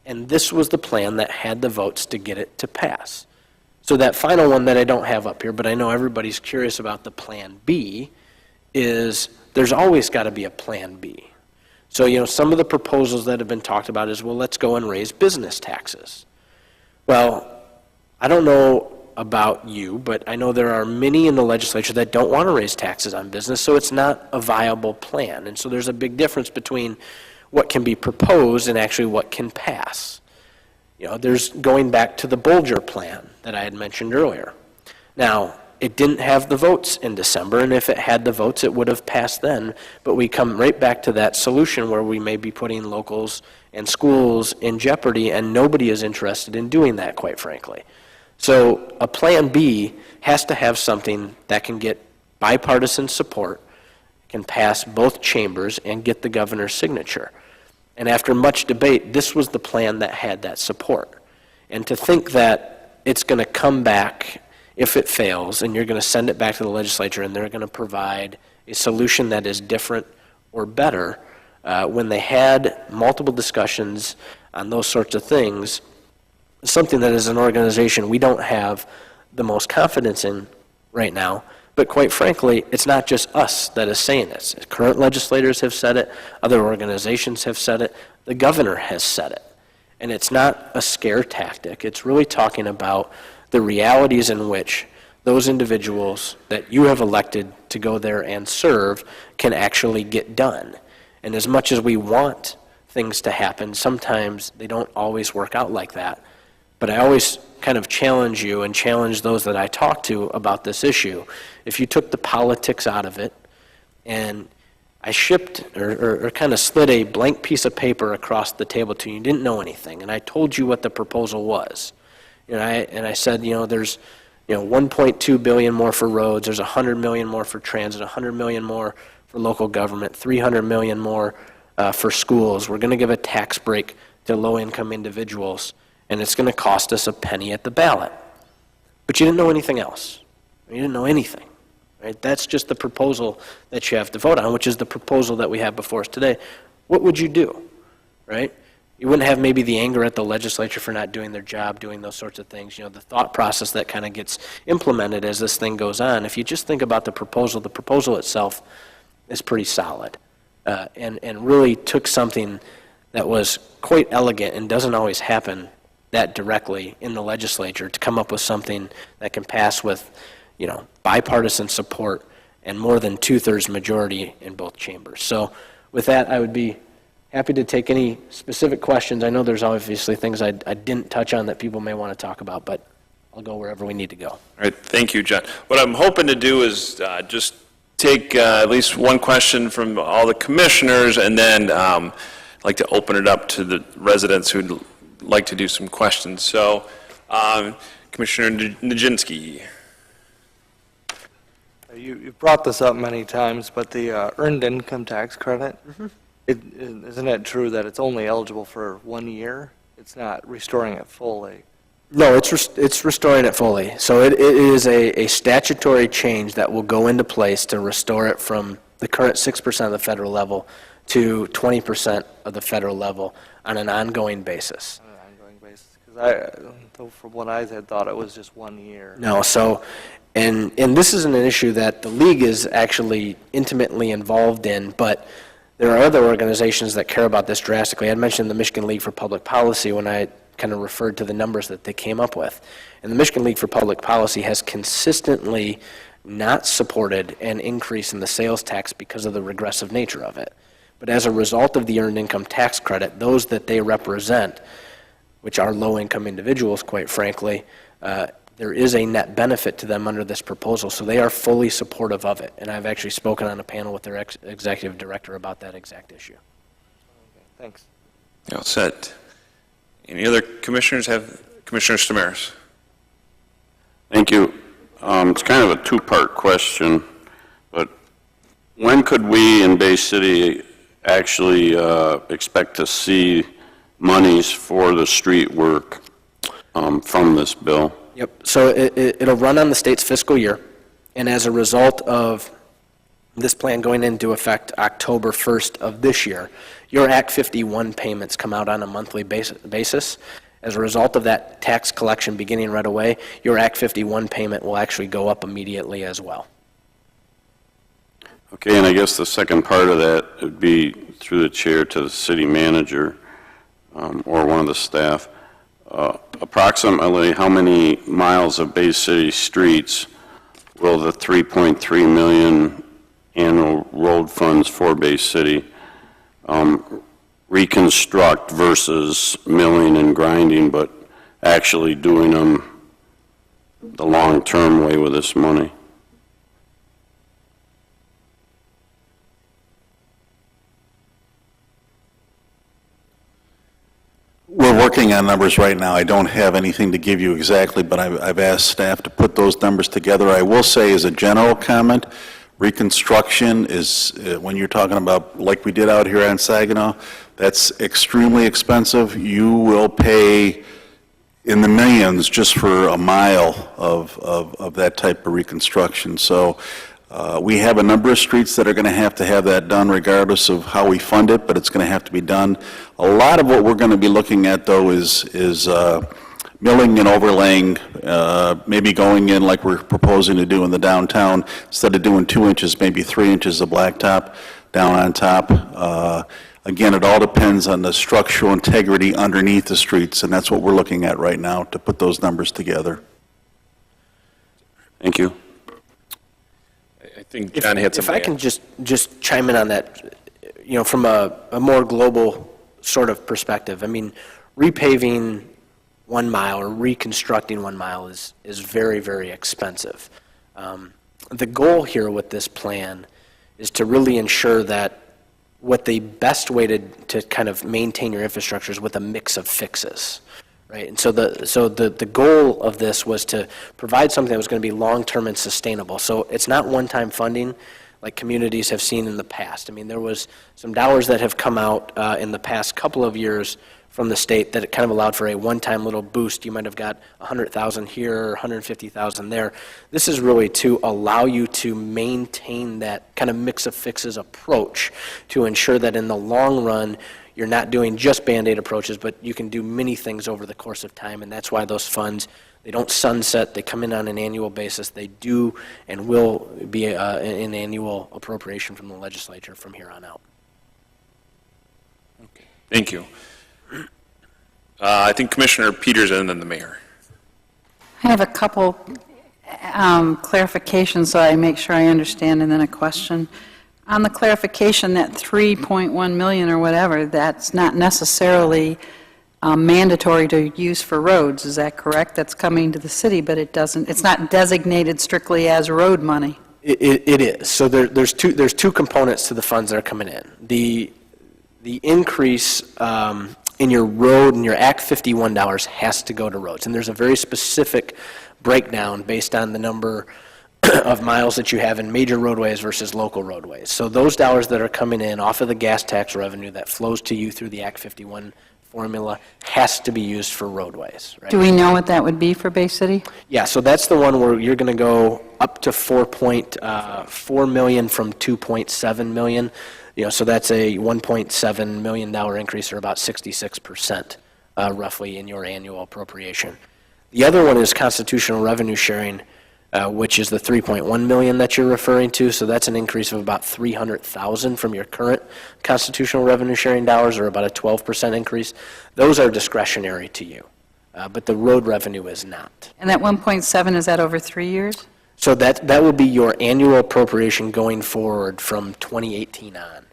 And this was the plan that had the votes to get it to pass. So that final one that I don't have up here, but I know everybody's curious about the Plan B, is there's always got to be a Plan B. So, some of the proposals that have been talked about is, well, let's go and raise business taxes. Well, I don't know about you, but I know there are many in the legislature that don't want to raise taxes on business, so it's not a viable plan. And so there's a big difference between what can be proposed and actually what can pass. There's going back to the Bolger plan that I had mentioned earlier. Now, it didn't have the votes in December, and if it had the votes, it would have passed then. But we come right back to that solution where we may be putting locals and schools in jeopardy, and nobody is interested in doing that, quite frankly. So a Plan B has to have something that can get bipartisan support, can pass both chambers, and get the governor's signature. And after much debate, this was the plan that had that support. And to think that it's going to come back if it fails, and you're going to send it back to the legislature, and they're going to provide a solution that is different or better, when they had multiple discussions on those sorts of things, something that as an organization we don't have the most confidence in right now. But quite frankly, it's not just us that is saying this. Current legislators have said it. Other organizations have said it. The governor has said it. And it's not a scare tactic. It's really talking about the realities in which those individuals that you have elected to go there and serve can actually get done. And as much as we want things to happen, sometimes they don't always work out like that. But I always kind of challenge you and challenge those that I talk to about this issue. If you took the politics out of it and I shipped or kind of slid a blank piece of paper across the table to you, you didn't know anything, and I told you what the proposal was. And I said, there's 1.2 billion more for roads, there's 100 million more for transit, 100 million more for local government, 300 million more for schools. We're going to give a tax break to low-income individuals, and it's going to cost us a penny at the ballot. But you didn't know anything else. You didn't know anything. Right? That's just the proposal that you have to vote on, which is the proposal that we have before us today. What would you do? Right? You wouldn't have maybe the anger at the legislature for not doing their job, doing those sorts of things. The thought process that kind of gets implemented as this thing goes on. If you just think about the proposal itself is pretty solid, and really took something that was quite elegant and doesn't always happen that directly in the legislature to come up with something that can pass with, bipartisan support and more than 2/3 majority in both chambers. So with that, I would be happy to take any specific questions. I know there's obviously things I didn't touch on that people may want to talk about, but I'll go wherever we need to go. All right, thank you, John. What I'm hoping to do is just take at least one question from all the commissioners, and then I'd like to open it up to the residents who'd like to do some questions. So, Commissioner Nijinsky. You've brought this up many times, but the earned income tax credit, isn't it true that it's only eligible for 1 year? It's not restoring it fully. No, it's restoring it fully. So it is a statutory change that will go into place to restore it from the current 6% of the federal level to 20% of the federal level on an ongoing basis. On an ongoing basis, because from what I had thought, it was just 1 year. No, so, and this isn't an issue that the league is actually intimately involved in, but there are other organizations that care about this drastically. I mentioned the Michigan League for Public Policy when I kind of referred to the numbers that they came up with. And the Michigan League for Public Policy has consistently not supported an increase in the sales tax because of the regressive nature of it. But as a result of the earned income tax credit, those that they represent, which are low-income individuals, quite frankly, there is a net benefit to them under this proposal, so they are fully supportive of it. And I've actually spoken on a panel with their executive director about that exact issue. Thanks. You all set? Any other commissioners have, Commissioner Stamaris? Thank you. It's kind of a two-part question, but when could we in Bay City actually expect to see monies for the street work from this bill? Yep, so it'll run on the state's fiscal year, and as a result of this plan going into effect October 1st of this year, your Act 51 payments come out on a monthly basis. As a result of that tax collection beginning right away, your Act 51 payment will actually go up immediately as well. Okay, and I guess the second part of that would be through the chair to the city manager or one of the staff. Approximately how many miles of Bay City streets will the 3.3 million annual road funds for Bay City reconstruct versus milling and grinding, but actually doing them the long-term way with this money? We're working on numbers right now. I don't have anything to give you exactly, but I've asked staff to put those numbers together. I will say as a general comment, reconstruction is, when you're talking about, like we did out here on Saginaw, that's extremely expensive. You will pay in the millions just for a mile of that type of reconstruction. So we have a number of streets that are going to have that done regardless of how we fund it, but it's going to have to be done. A lot of what we're going to be looking at, though, is milling and overlaying, maybe going in like we're proposing to do in the downtown, instead of doing 2 inches, maybe 3 inches of blacktop down on top. Again, it all depends on the structural integrity underneath the streets, and that's what we're looking at right now to put those numbers together. Thank you. I think John had If something. I can just chime in on that, from a more global sort of perspective, I mean, repaving 1 mile or reconstructing 1 mile is very, very expensive. The goal here with this plan is to really ensure that what the best way to kind of maintain your infrastructure is with a mix of fixes, right? And so the goal of this was to provide something that was going to be long-term and sustainable. So it's not one-time funding like communities have seen in the past. I mean, there was some dollars that have come out in the past couple of years from the state that it kind of allowed for a one-time little boost. You might have got 100,000 here or 150,000 there. This is really to allow you to maintain that kind of mix of fixes approach to ensure that in the long run, you're not doing just Band-Aid approaches, but you can do many things over the course of time, and that's why those funds, they don't sunset, they come in on an annual basis. They do and will be an annual appropriation from the legislature from here on out. Thank you. I think Commissioner Peters and then the mayor. I have a couple clarifications so I make sure I understand, and then a question. On the clarification, that 3.1 million or whatever, that's not necessarily mandatory to use for roads, is that correct? That's coming to the city, but it's not designated strictly as road money. It is. So there's two components to the funds that are coming in. The increase in your road and your Act 51 dollars has to go to roads. And there's a very specific breakdown based on the number of miles that you have in major roadways versus local roadways. So those dollars that are coming in off of the gas tax revenue that flows to you through the Act 51 formula has to be used for roadways, right? Do we know what that would be for Bay City? Yeah, so that's the one where you're going to go up to 4.4 million from 2.7 million. So that's a $1.7 million increase, or about 66%, roughly, in your annual appropriation. The other one is constitutional revenue sharing, which is the 3.1 million that you're referring to. So that's an increase of about 300,000 from your current constitutional revenue sharing dollars, or about a 12% increase. Those are discretionary to you, but the road revenue is not. And that 1.7, is that over 3 years? So that will be your annual appropriation going forward from 2018 on.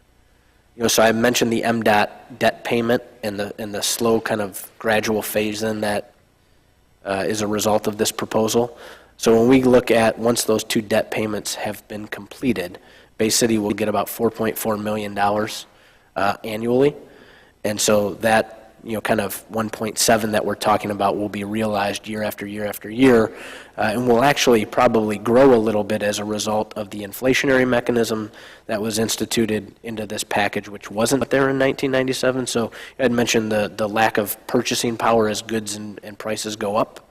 So I mentioned the MDOT debt payment and the slow kind of gradual phase in that is a result of this proposal. So when we look at, once those two debt payments have been completed, Bay City will get about $4.4 million annually. And so that, kind of 1.7 that we're talking about will be realized year after year after year, and will actually probably grow a little bit as a result of the inflationary mechanism that was instituted into this package, which wasn't there in 1997. So I had mentioned the lack of purchasing power as goods and prices go up.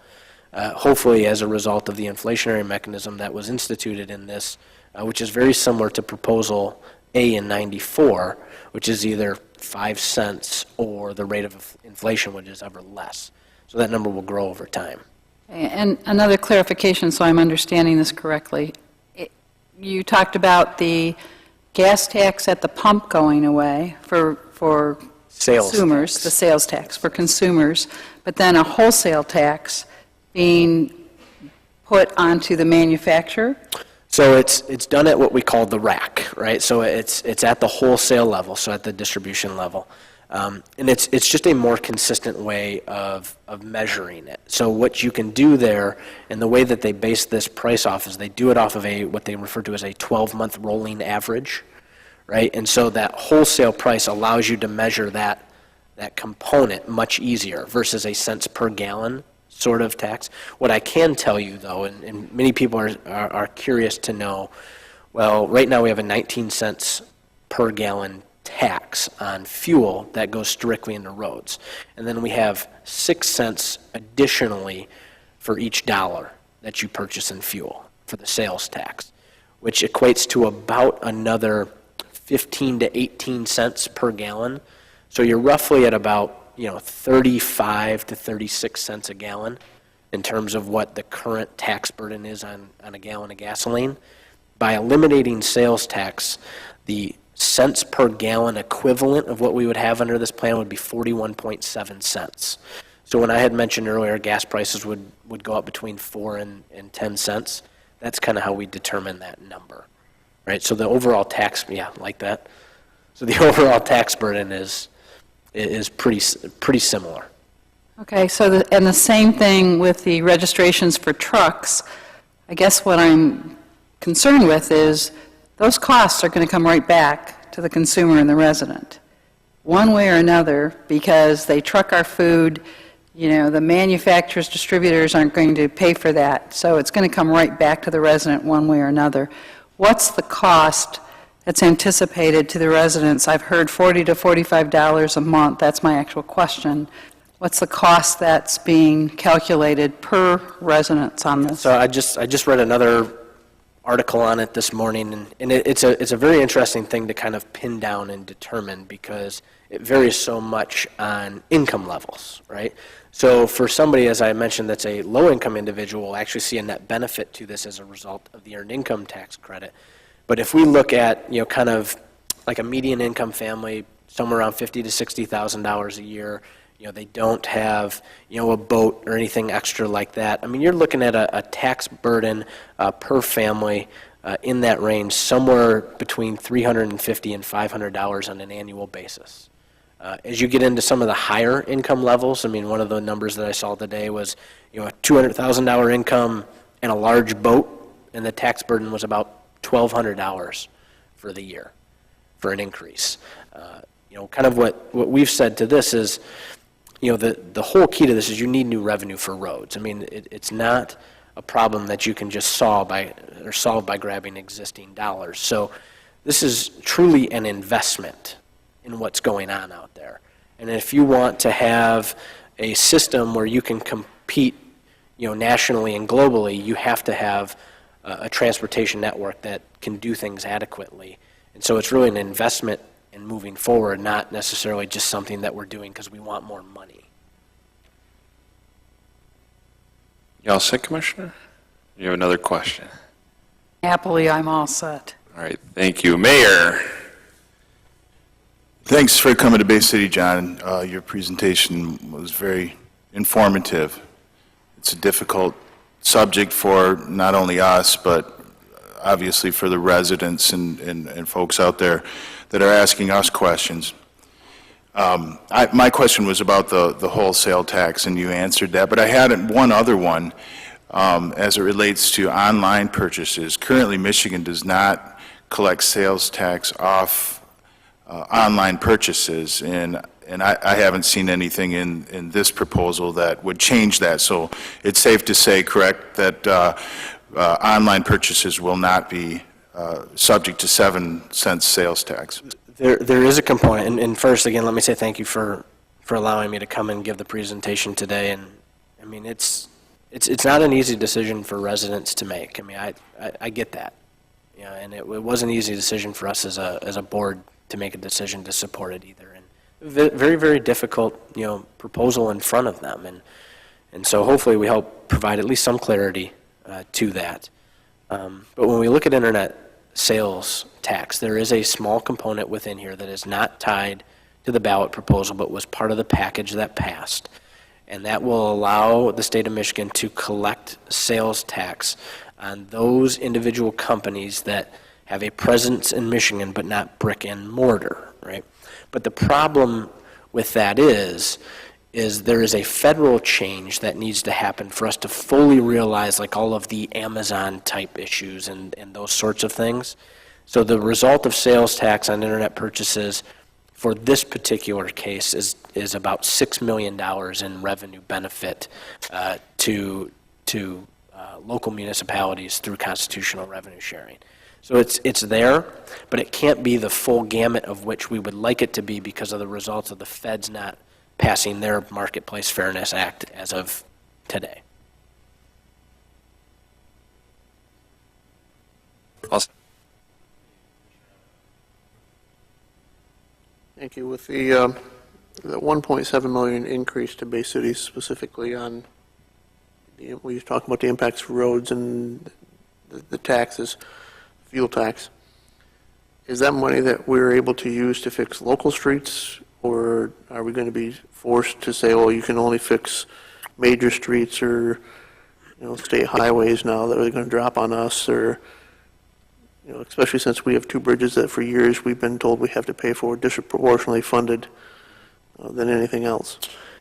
Hopefully, as a result of the inflationary mechanism that was instituted in this, which is very similar to Proposal A in 94, which is either 5 cents or the rate of inflation, which is ever less. So that number will grow over time. And another clarification, so I'm understanding this correctly. You talked about the gas tax at the pump going away for Sales consumers, tax. the sales tax for consumers, but then a wholesale tax being put onto the manufacturer? So it's done at what we call the rack, right? So it's at the wholesale level, so at the distribution level. And it's just a more consistent way of measuring it. So what you can do there, and the way that they base this price off, is they do it off of what they refer to as a 12-month rolling average, right? And so that wholesale price allows you to measure that component much easier versus a cents per gallon sort of tax. What I can tell you, though, and many people are curious to know, well, right now we have a 19 cents per gallon tax on fuel that goes directly into roads. And then we have 6 cents additionally for each dollar that you purchase in fuel for the sales tax, which equates to about another 15 to 18 cents per gallon. So you're roughly at about 35 to 36 cents a gallon in terms of what the current tax burden is on a gallon of gasoline. By eliminating sales tax, the cents per gallon equivalent of what we would have under this plan would be 41.7 cents. So when I had mentioned earlier gas prices would go up between 4 and 10 cents, that's kind of how we determine that number, right? So the overall tax, like that. So the overall tax burden is pretty similar. Okay, so and the same thing with the registrations for trucks. I guess what I'm concerned with is those costs are going to come right back to the consumer and the resident, one way or another, because they truck our food. The manufacturers, distributors aren't going to pay for that, so it's going to come right back to the resident one way or another. What's the cost that's anticipated to the residents? I've heard $40 to $45 a month. That's my actual question. What's the cost that's being calculated per residence on this? So I just read another article on it this morning, and it's a very interesting thing to kind of pin down and determine because it varies so much on income levels, right? So for somebody, as I mentioned, that's a low-income individual, will actually see a net benefit to this as a result of the earned income tax credit. But if we look at, kind of like a median income family, somewhere around $50,000 to $60,000 a year, they don't have, a boat or anything extra like that. I mean, you're looking at a tax burden per family in that range, somewhere between $350 and $500 on an annual basis. As you get into some of the higher income levels, I mean, one of the numbers that I saw today was, a $200,000 income and a large boat, and the tax burden was about $1,200 for the year for an increase. Kind of what we've said to this is, the whole key to this is you need new revenue for roads. I mean, it's not a problem that you can just solve by grabbing existing dollars. So this is truly an investment in what's going on out there. And if you want to have a system where you can compete, nationally and globally, you have to have a transportation network that can do things adequately. And so it's really an investment in moving forward, not necessarily just something that we're doing because we want more money. You all set, Commissioner? You have another question? Happily, I'm all set. All right, thank you. Mayor? Thanks for coming to Bay City, John. Your presentation was very informative. It's a difficult subject for not only us, but obviously for the residents and folks out there that are asking us questions. My question was about the wholesale tax, and you answered that, but I had one other one as it relates to online purchases. Currently, Michigan does not collect sales tax off online purchases, and I haven't seen anything in this proposal that would change that. So it's safe to say, correct, that online purchases will not be subject to 7 cents sales tax? There is a component, and first, again, let me say thank you for allowing me to come and give the presentation today. And I mean, it's not an easy decision for residents to make. I mean, I get that, you know, and it wasn't an easy decision for us as a board to make a decision to support it either. And very, very difficult, you know, proposal in front of them, and so hopefully we help provide at least some clarity to that. But when we look at internet sales tax, there is a small component within here that is not tied to the ballot proposal, but was part of the package that passed. And that will allow the state of Michigan to collect sales tax on those individual companies that have a presence in Michigan, but not brick and mortar, right? But the problem with that is there is a federal change that needs to happen for us to fully realize like all of the Amazon type issues and those sorts of things. So the result of sales tax on internet purchases for this particular case is about $6 million in revenue benefit to local municipalities through constitutional revenue sharing. So it's there, but it can't be the full gamut of which we would like it to be because of the results of the feds not passing their Marketplace Fairness Act as of today. Awesome. Thank you. With the 1.7 million increase to Bay City specifically on, we talk about the impacts for roads and the taxes, fuel tax. Is that money that we're able to use to fix local streets, or are we going to be forced to say, well, you can only fix major streets or, you know, state highways now that are going to drop on us, or, you know, especially since we have 2 bridges that for years we've been told we have to pay for disproportionately funded than anything else?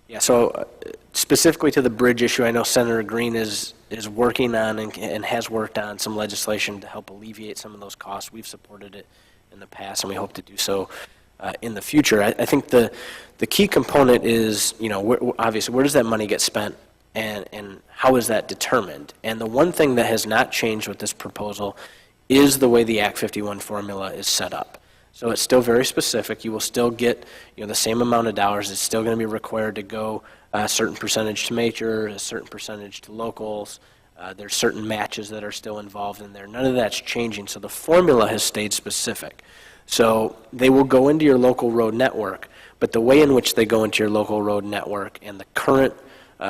Yeah, so specifically to the bridge issue, I know Senator Green is working on and has worked on some legislation to help alleviate some of those costs. We've supported it in the past, and we hope to do so in the future. I think the key component is, you know, obviously, where does that money get spent, and how is that determined? And the one thing that has not changed with this proposal is the way the Act 51 formula is set up. So it's still very specific. You will still get, you know, the same amount of dollars. It's still going to be required to go a certain percentage to major, a certain percentage to locals. There's certain matches that are still involved in there. None of that's changing. So the formula has stayed specific. So they will go into your local road network, but the way in which they go into your local road network and the current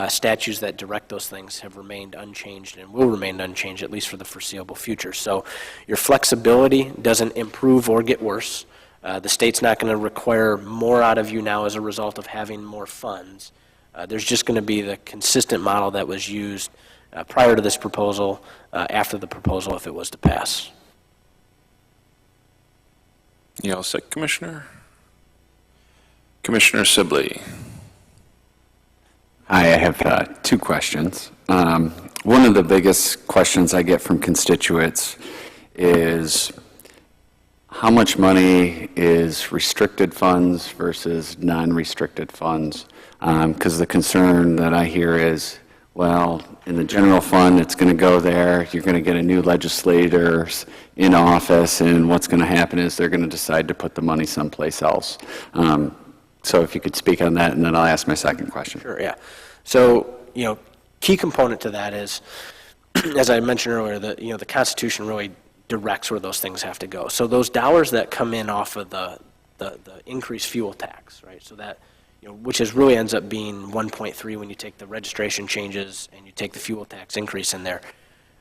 statutes that direct those things have remained unchanged and will remain unchanged, at least for the foreseeable future. So your flexibility doesn't improve or get worse. The state's not going to require more out of you now as a result of having more funds. There's just going to be the consistent model that was used prior to this proposal, after the proposal, if it was to pass. You all set, Commissioner? Commissioner Sibley. Hi, I have 2 questions. One of the biggest questions I get from constituents is how much money is restricted funds versus non-restricted funds? Because the concern that I hear is, well, in the general fund, it's going to go there, you're going to get a new legislator in office, and what's going to happen is they're going to decide to put the money someplace else. So if you could speak on that, and then I'll ask my second question. Sure, yeah. So, you know, key component to that is, as I mentioned earlier, the Constitution really directs where those things have to go. So those dollars that come in off of the increased fuel tax, right? So that, you know, which is really ends up being 1.3 when you take the registration changes and you take the fuel tax increase in there.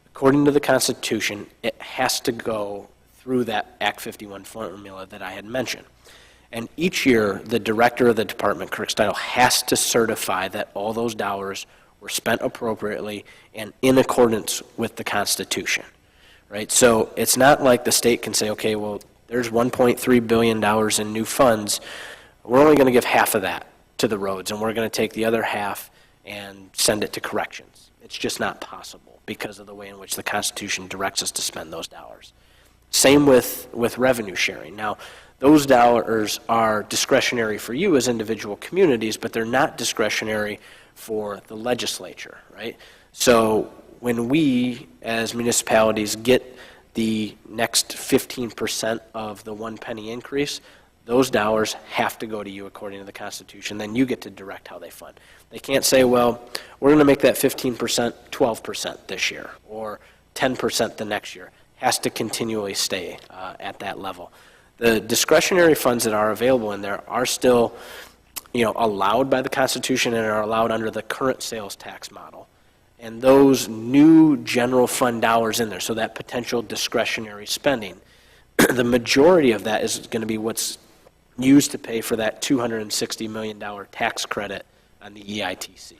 According to the Constitution, it has to go through that Act 51 formula that I had mentioned. And each year, the director of the department, Kirk Steidel, has to certify that all those dollars were spent appropriately and in accordance with the Constitution, right? So it's not like the state can say, okay, well, there's $1.3 billion in new funds. we're only going to give half of that to the roads, and we're going to take the other half and send it to corrections. It's just not possible because of the way in which the Constitution directs us to spend those dollars. Same with revenue sharing. Now, those dollars are discretionary for you as individual communities, but they're not discretionary for the legislature, right? So when we, as municipalities, get the next 15% of the 1 penny increase, those dollars have to go to you according to the Constitution. Then you get to direct how they fund. They can't say, well, we're going to make that 15% 12% this year, or 10% the next year. Has to continually stay at that level. The discretionary funds that are available in there are still, allowed by the Constitution and are allowed under the current sales tax model. And those new general fund dollars in there, so that potential discretionary spending, the majority of that is going to be what's used to pay for that $260 million tax credit on the EITC.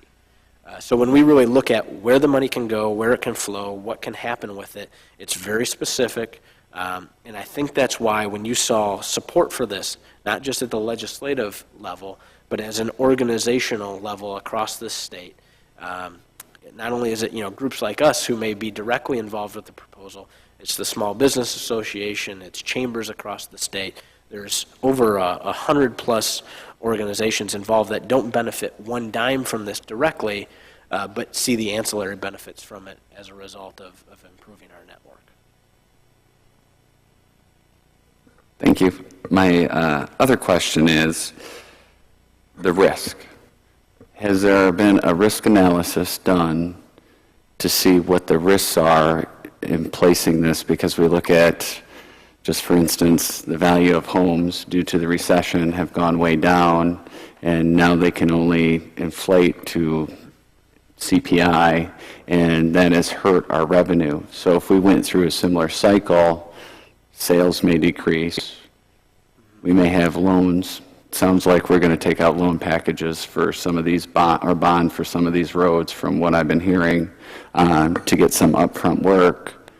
So when we really look at where the money can go, where it can flow, what can happen with it, it's very specific. And I think that's why when you saw support for this, not just at the legislative level, but as an organizational level across this state, not only is it, groups like us who may be directly involved with the proposal, it's the Small Business Association, it's chambers across the state. There's over 100+ organizations involved that don't benefit one dime from this directly, but see the ancillary benefits from it as a result of improving our network. Thank you. My other question is the risk. Has there been a risk analysis done to see what the risks are in placing this? Because we look at, just for instance, the value of homes due to the recession have gone way down, and now they can only inflate to CPI, and that has hurt our revenue. So if we went through a similar cycle, sales may decrease. We may have loans. Sounds like we're going to take out loan packages for some of these bond for some of these roads, from what I've been hearing, to get some upfront work.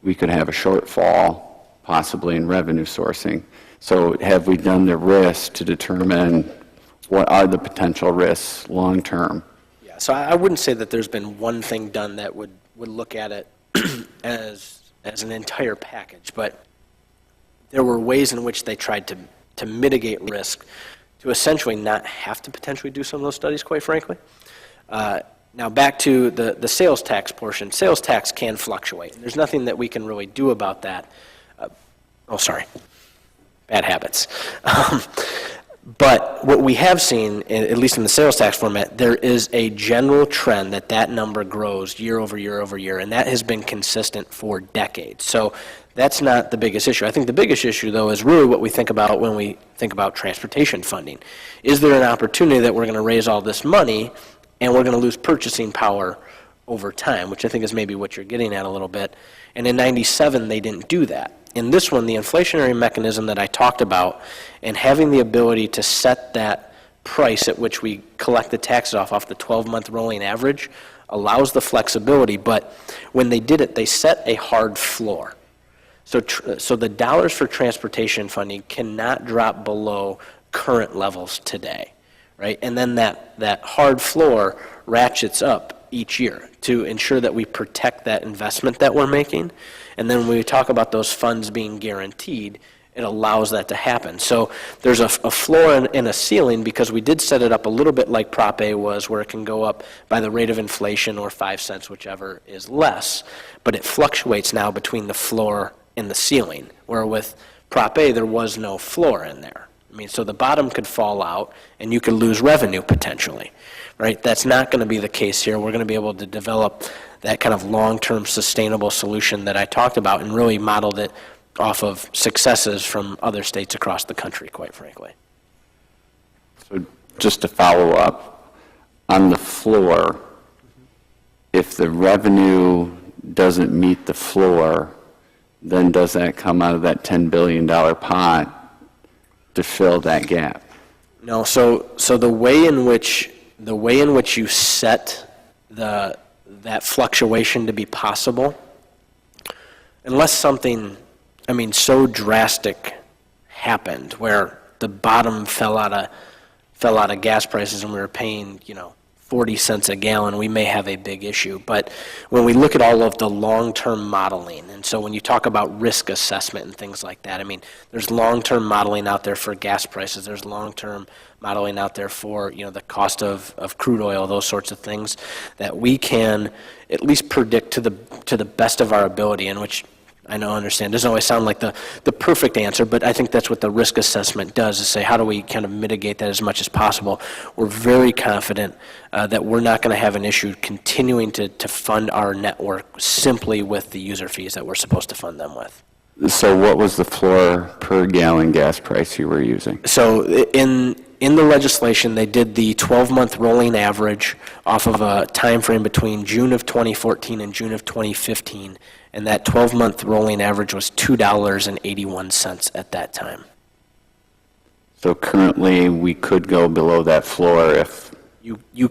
We could have a shortfall, possibly in revenue sourcing. So have we done the risk to determine what are the potential risks long-term? Yeah, so I wouldn't say that there's been one thing done that would look at it as an entire package, but there were ways in which they tried to mitigate risk to essentially not have to potentially do some of those studies, quite frankly. Now back to the sales tax portion. Sales tax can fluctuate. There's nothing that we can really do about that. Bad habits. But what we have seen, at least in the sales tax format, there is a general trend that number grows year over year over year, and that has been consistent for decades. So that's not the biggest issue. I think the biggest issue, though, is really what we think about when we think about transportation funding. Is there an opportunity that we're going to raise all this money and we're going to lose purchasing power over time, which I think is maybe what you're getting at a little bit. And in '97, they didn't do that. In this one, the inflationary mechanism that I talked about and having the ability to set that price at which we collect the taxes off the 12-month rolling average allows the flexibility. But when they did it, they set a hard floor. So the dollars for transportation funding cannot drop below current levels today, right? And then that hard floor ratchets up each year to ensure that we protect that investment that we're making. And then when we talk about those funds being guaranteed, it allows that to happen. So there's a floor and a ceiling because we did set it up a little bit like Prop A was, where it can go up by the rate of inflation or 5 cents, whichever is less. But it fluctuates now between the floor and the ceiling, where with Prop A, there was no floor in there. I mean, so the bottom could fall out and you could lose revenue potentially, right? That's not going to be the case here. We're going to be able to develop that kind of long-term sustainable solution that I talked about and really modeled it off of successes from other states across the country, quite frankly. So just to follow up, on the floor, if the revenue doesn't meet the floor, then does that come out of that $10 billion pot to fill that gap? No, so the way in which you set that fluctuation to be possible, unless something, so drastic happened where the bottom fell out of gas prices and we were paying, 40 cents a gallon, we may have a big issue. But when we look at all of the long-term modeling, and so when you talk about risk assessment and things like that, I mean, there's long-term modeling out there for gas prices, there's long-term modeling out there for, the cost of crude oil, those sorts of things that we can at least predict to the best of our ability, in which I know, understand, doesn't always sound like the perfect answer, but I think that's what the risk assessment does, is say, how do we kind of mitigate that as much as possible? We're very confident that we're not going to have an issue continuing to fund our network simply with the user fees that we're supposed to fund them with. So what was the floor per gallon gas price you were using? So in the legislation, they did the 12-month rolling average off of a time frame between June of 2014 and June of 2015, and that 12-month rolling average was $2.81 at that time. So currently, we could go below that floor if... You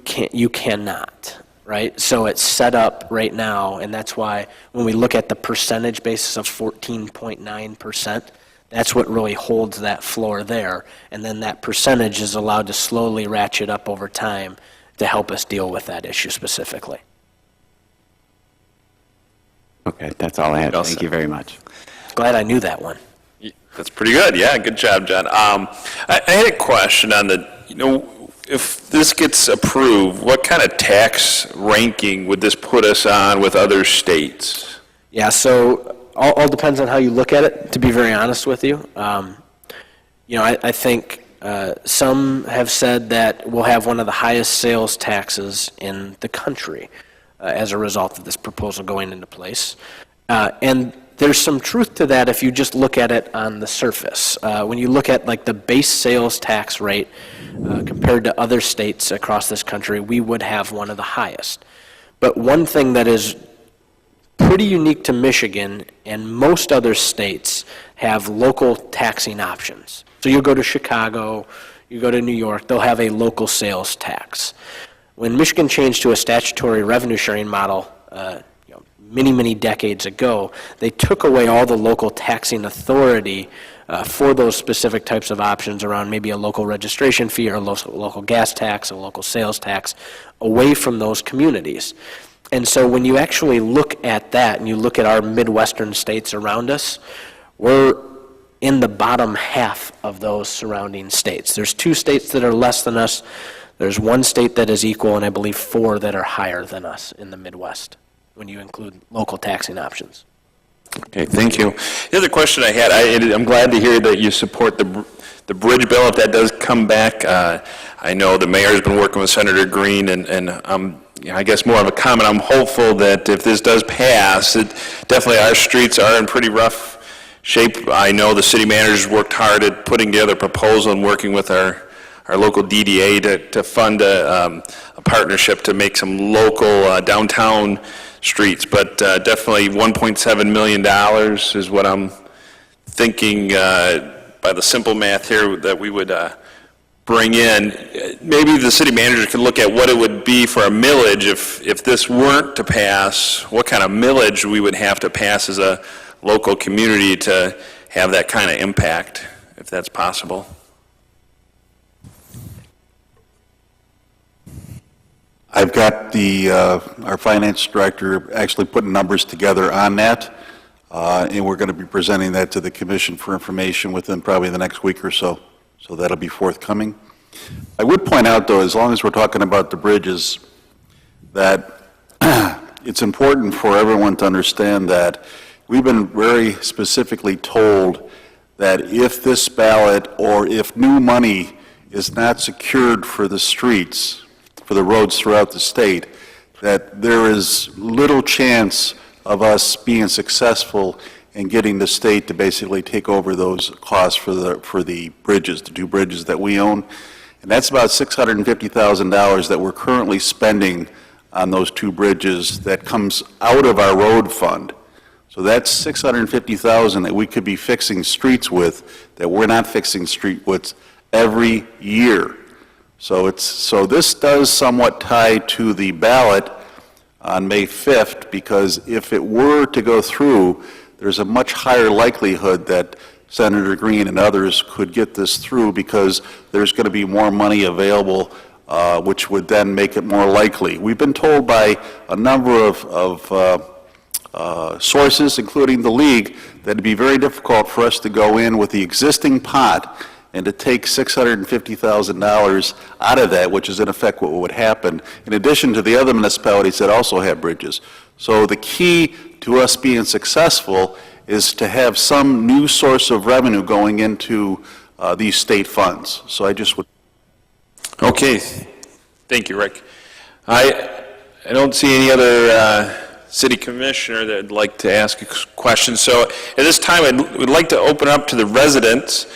cannot, right? So it's set up right now, and that's why when we look at the percentage basis of 14.9%, that's what really holds that floor there. And then that percentage is allowed to slowly ratchet up over time to help us deal with that issue specifically. Okay, that's all I had. Well Thank said. you very much. Glad I knew that one. That's pretty good. Yeah, good job, John. I had a question on the, if this gets approved, what kind of tax ranking would this put us on with other states? Yeah, so all depends on how you look at it, to be very honest with you. I think some have said that we'll have one of the highest sales taxes in the country as a result of this proposal going into place. And there's some truth to that if you just look at it on the surface. When you look at like the base sales tax rate compared to other states across this country, we would have one of the highest. But one thing that is pretty unique to Michigan and most other states have local taxing options. So you go to Chicago, you go to New York, they'll have a local sales tax. When Michigan changed to a statutory revenue sharing model many, many decades ago, they took away all the local taxing authority for those specific types of options around maybe a local registration fee or a local gas tax, a local sales tax, away from those communities. And so when you actually look at that and you look at our Midwestern states around us, we're in the bottom half of those surrounding states. There's 2 states that are less than us. There's 1 state that is equal, and I believe 4 that are higher than us in the Midwest when you include local taxing options. Okay, thank you. The other question I had, I'm glad to hear that you support the bridge bill if that does come back. I know the mayor's been working with Senator Green, and I guess more of a comment. I'm hopeful that if this does pass, definitely our streets are in pretty rough shape. I know the city manager's worked hard at putting together a proposal and working with our local DDA to fund a partnership to make some local downtown streets, but definitely $1.7 million is what I'm thinking by the simple math here that we would bring in. Maybe the city manager could look at what it would be for a millage if this weren't to pass, what kind of millage we would have to pass as a local community to have that kind of impact, if that's possible. I've got our finance director actually putting numbers together on that, and we're going to be presenting that to the commission for information within probably the next week or so. So that'll be forthcoming. I would point out, though, as long as we're talking about the bridges, that it's important for everyone to understand that we've been very specifically told that if this ballot or if new money is not secured for the streets, for the roads throughout the state, that there is little chance of us being successful in getting the state to basically take over those costs for the bridges, the 2 bridges that we own. And that's about $650,000 that we're currently spending on those 2 bridges that comes out of our road fund. So that's $650,000 that we could be fixing streets with, that we're not fixing street with every year. So this does somewhat tie to the ballot on May 5th, because if it were to go through, there's a much higher likelihood that Senator Green and others could get this through, because there's going to be more money available, which would then make it more likely. We've been told by a number of sources, including the league, that it'd be very difficult for us to go in with the existing pot and to take $650,000 out of that, which is in effect what would happen, in addition to the other municipalities that also have bridges. So the key to us being successful is to have some new source of revenue going into these state funds. So I just would... Okay, thank you, Rick. I don't see any other city commissioner that would like to ask a question. So at this time, we'd like to open up to the residents.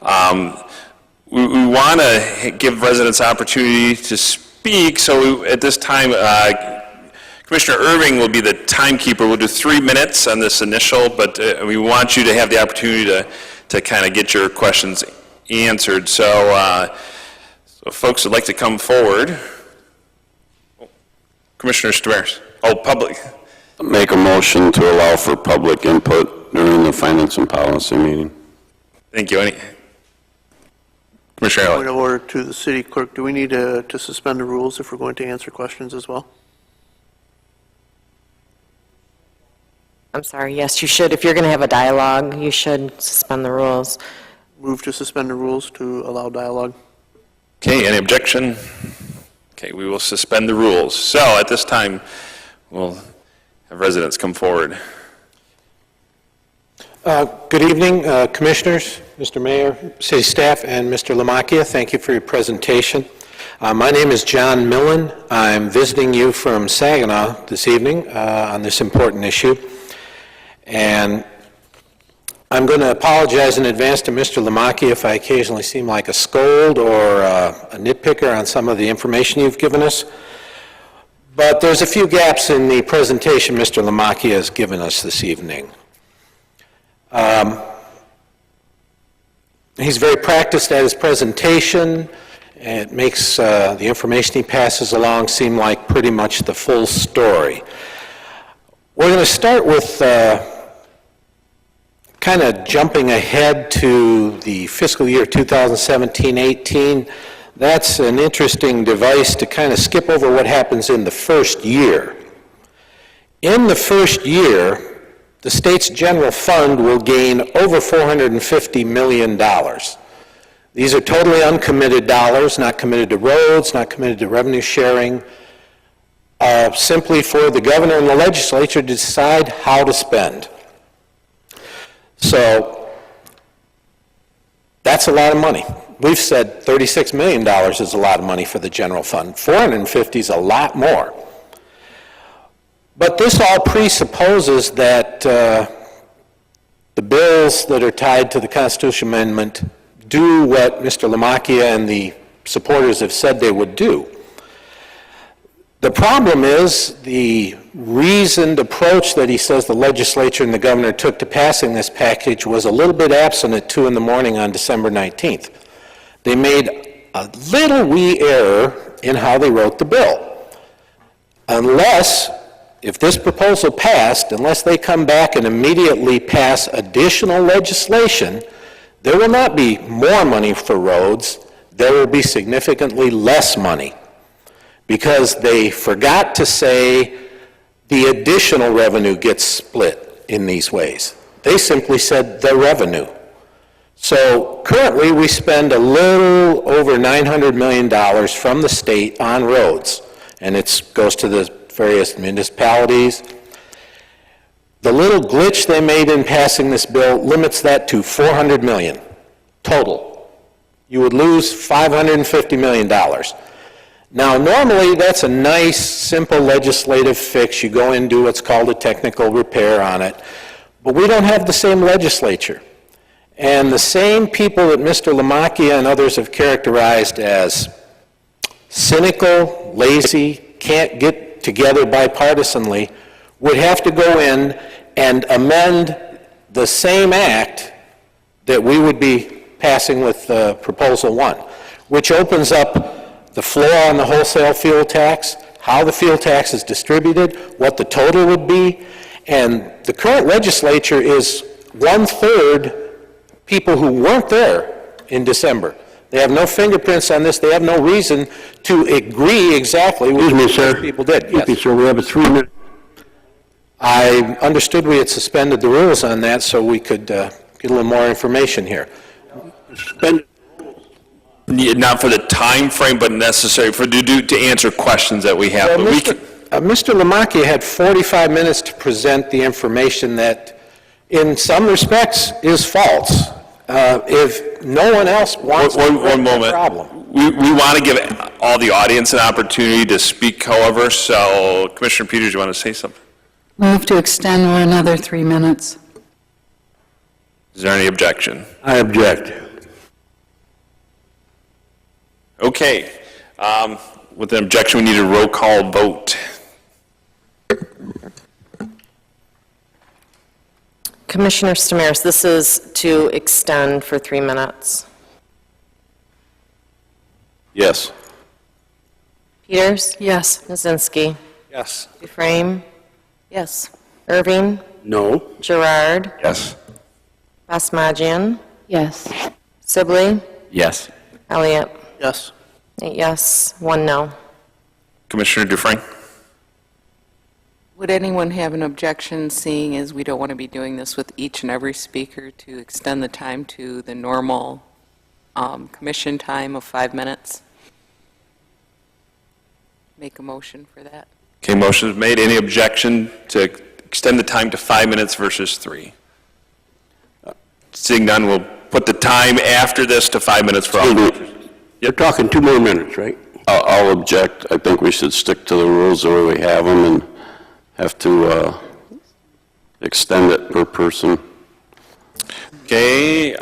We want to give residents opportunity to speak, so at this time, Commissioner Irving will be the timekeeper. We'll do 3 minutes on this initial, but we want you to have the opportunity to kind of get your questions answered. So, so folks would like to come forward. Commissioner Stamaris. Oh, public. Make a motion to allow for public input during the Finance and Policy meeting. Thank you. Commissioner Point Elliott. of order to the city clerk. Do we need to suspend the rules if we're going to answer questions as well? I'm sorry, yes, you should. If you're going to have a dialogue, you should suspend the rules. Move to suspend the rules to allow dialogue. Okay, any objection? Okay, we will suspend the rules. So at this time, we'll have residents come forward. Good evening, Commissioners, Mr. Mayor, City Staff, and Mr. Lamacchia. Thank you for your presentation. My name is John Millen. I'm visiting you from Saginaw this evening on this important issue. And I'm going to apologize in advance to Mr. Lamacchia if I occasionally seem like a scold or a nitpicker on some of the information you've given us. But there's a few gaps in the presentation Mr. Lamacchia has given us this evening. He's very practiced at his presentation. It makes the information he passes along seem like pretty much the full story. We're going to start with kind of jumping ahead to the fiscal year 2017-18. That's an interesting device to kind of skip over what happens in the first year. In the first year, the state's general fund will gain over $450 million. These are totally uncommitted dollars, not committed to roads, not committed to revenue sharing, simply for the governor and the legislature to decide how to spend. So that's a lot of money. We've said $36 million is a lot of money for the general fund. 450 is a lot more. But this all presupposes that the bills that are tied to the Constitution Amendment do what Mr. Lamacchia and the supporters have said they would do. The problem is the reasoned approach that he says the legislature and the governor took to passing this package was a little bit absent at 2 in the morning on December 19th. They made a little wee error in how they wrote the bill. If this proposal passed, unless they come back and immediately pass additional legislation, there will not be more money for roads, there will be significantly less money. Because they forgot to say the additional revenue gets split in these ways. They simply said the revenue. So currently we spend a little over $900 million from the state on roads, and it goes to the various municipalities. The little glitch they made in passing this bill limits that to $400 million total. You would lose $550 million. Now, normally that's a nice, simple legislative fix. You go in and do what's called a technical repair on it. But we don't have the same legislature. And the same people that Mr. Lamacchia and others have characterized as cynical, lazy, can't get together bipartisanly, would have to go in and amend the same act that we would be passing with Proposal 1, which opens up the floor on the wholesale fuel tax, how the fuel tax is distributed, what the total would be, and the current legislature is 1/3 people who weren't there in December. They have no fingerprints on this. They have no reason to agree exactly with what those people did. Yes. Sir, we have a 3-minute. I understood we had suspended the rules on that so we could get a little more information here. Not for the time frame, but necessary to answer questions that we have. Well, But we Mr. Lamacchia had 45 minutes to present the information that, in some respects, is false. If no one else wants to One correct the moment. problem. We want to give all the audience an opportunity to speak, however, so Commissioner Peters, you want to say something? Move to extend for another 3 minutes. Is there any objection? I object. Okay. With an objection, we need a roll call vote. Commissioner Stamaris, this is to extend for 3 minutes. Yes. Peters? Yes. Kaczynski? Yes. Dufresne? Yes. Irving? No. Gerard? Yes. Basmajian? Yes. Sibley? Yes. Elliott? Yes. 8 yes, 1 no. Commissioner Dufresne? Would anyone have an objection, seeing as we don't want to be doing this with each and every speaker, to extend the time to the normal commission time of 5 minutes? Make a motion for that. Okay, motion is made. Any objection to extend the time to 5 minutes versus 3? Seeing none, we'll put the time after this to 5 minutes for all. You're talking 2 more minutes, right? I'll object. I think we should stick to the rules the way we have them and have to extend it per person. Okay,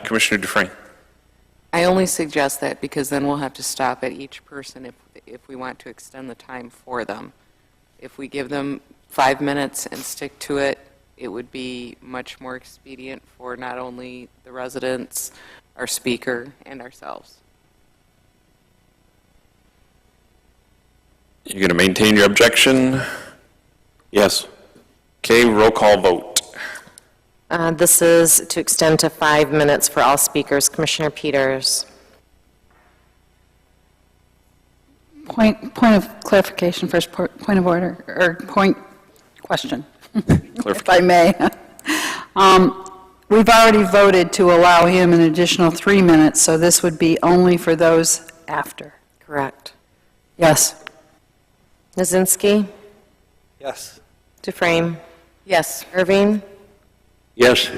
Commissioner Dufresne? I only suggest that because then we'll have to stop at each person if we want to extend the time for them. If we give them 5 minutes and stick to it, it would be much more expedient for not only the residents, our speaker, and ourselves. You're going to maintain your objection? Yes. Okay, roll call vote. This is to extend to 5 minutes for all speakers. Commissioner Peters? Point of clarification first, point of order, or question, if I may. We've already voted to allow him an additional 3 minutes, so this would be only for those after. Correct. Yes. Kaczynski? Yes. Dufresne? Yes. Irving? Yes.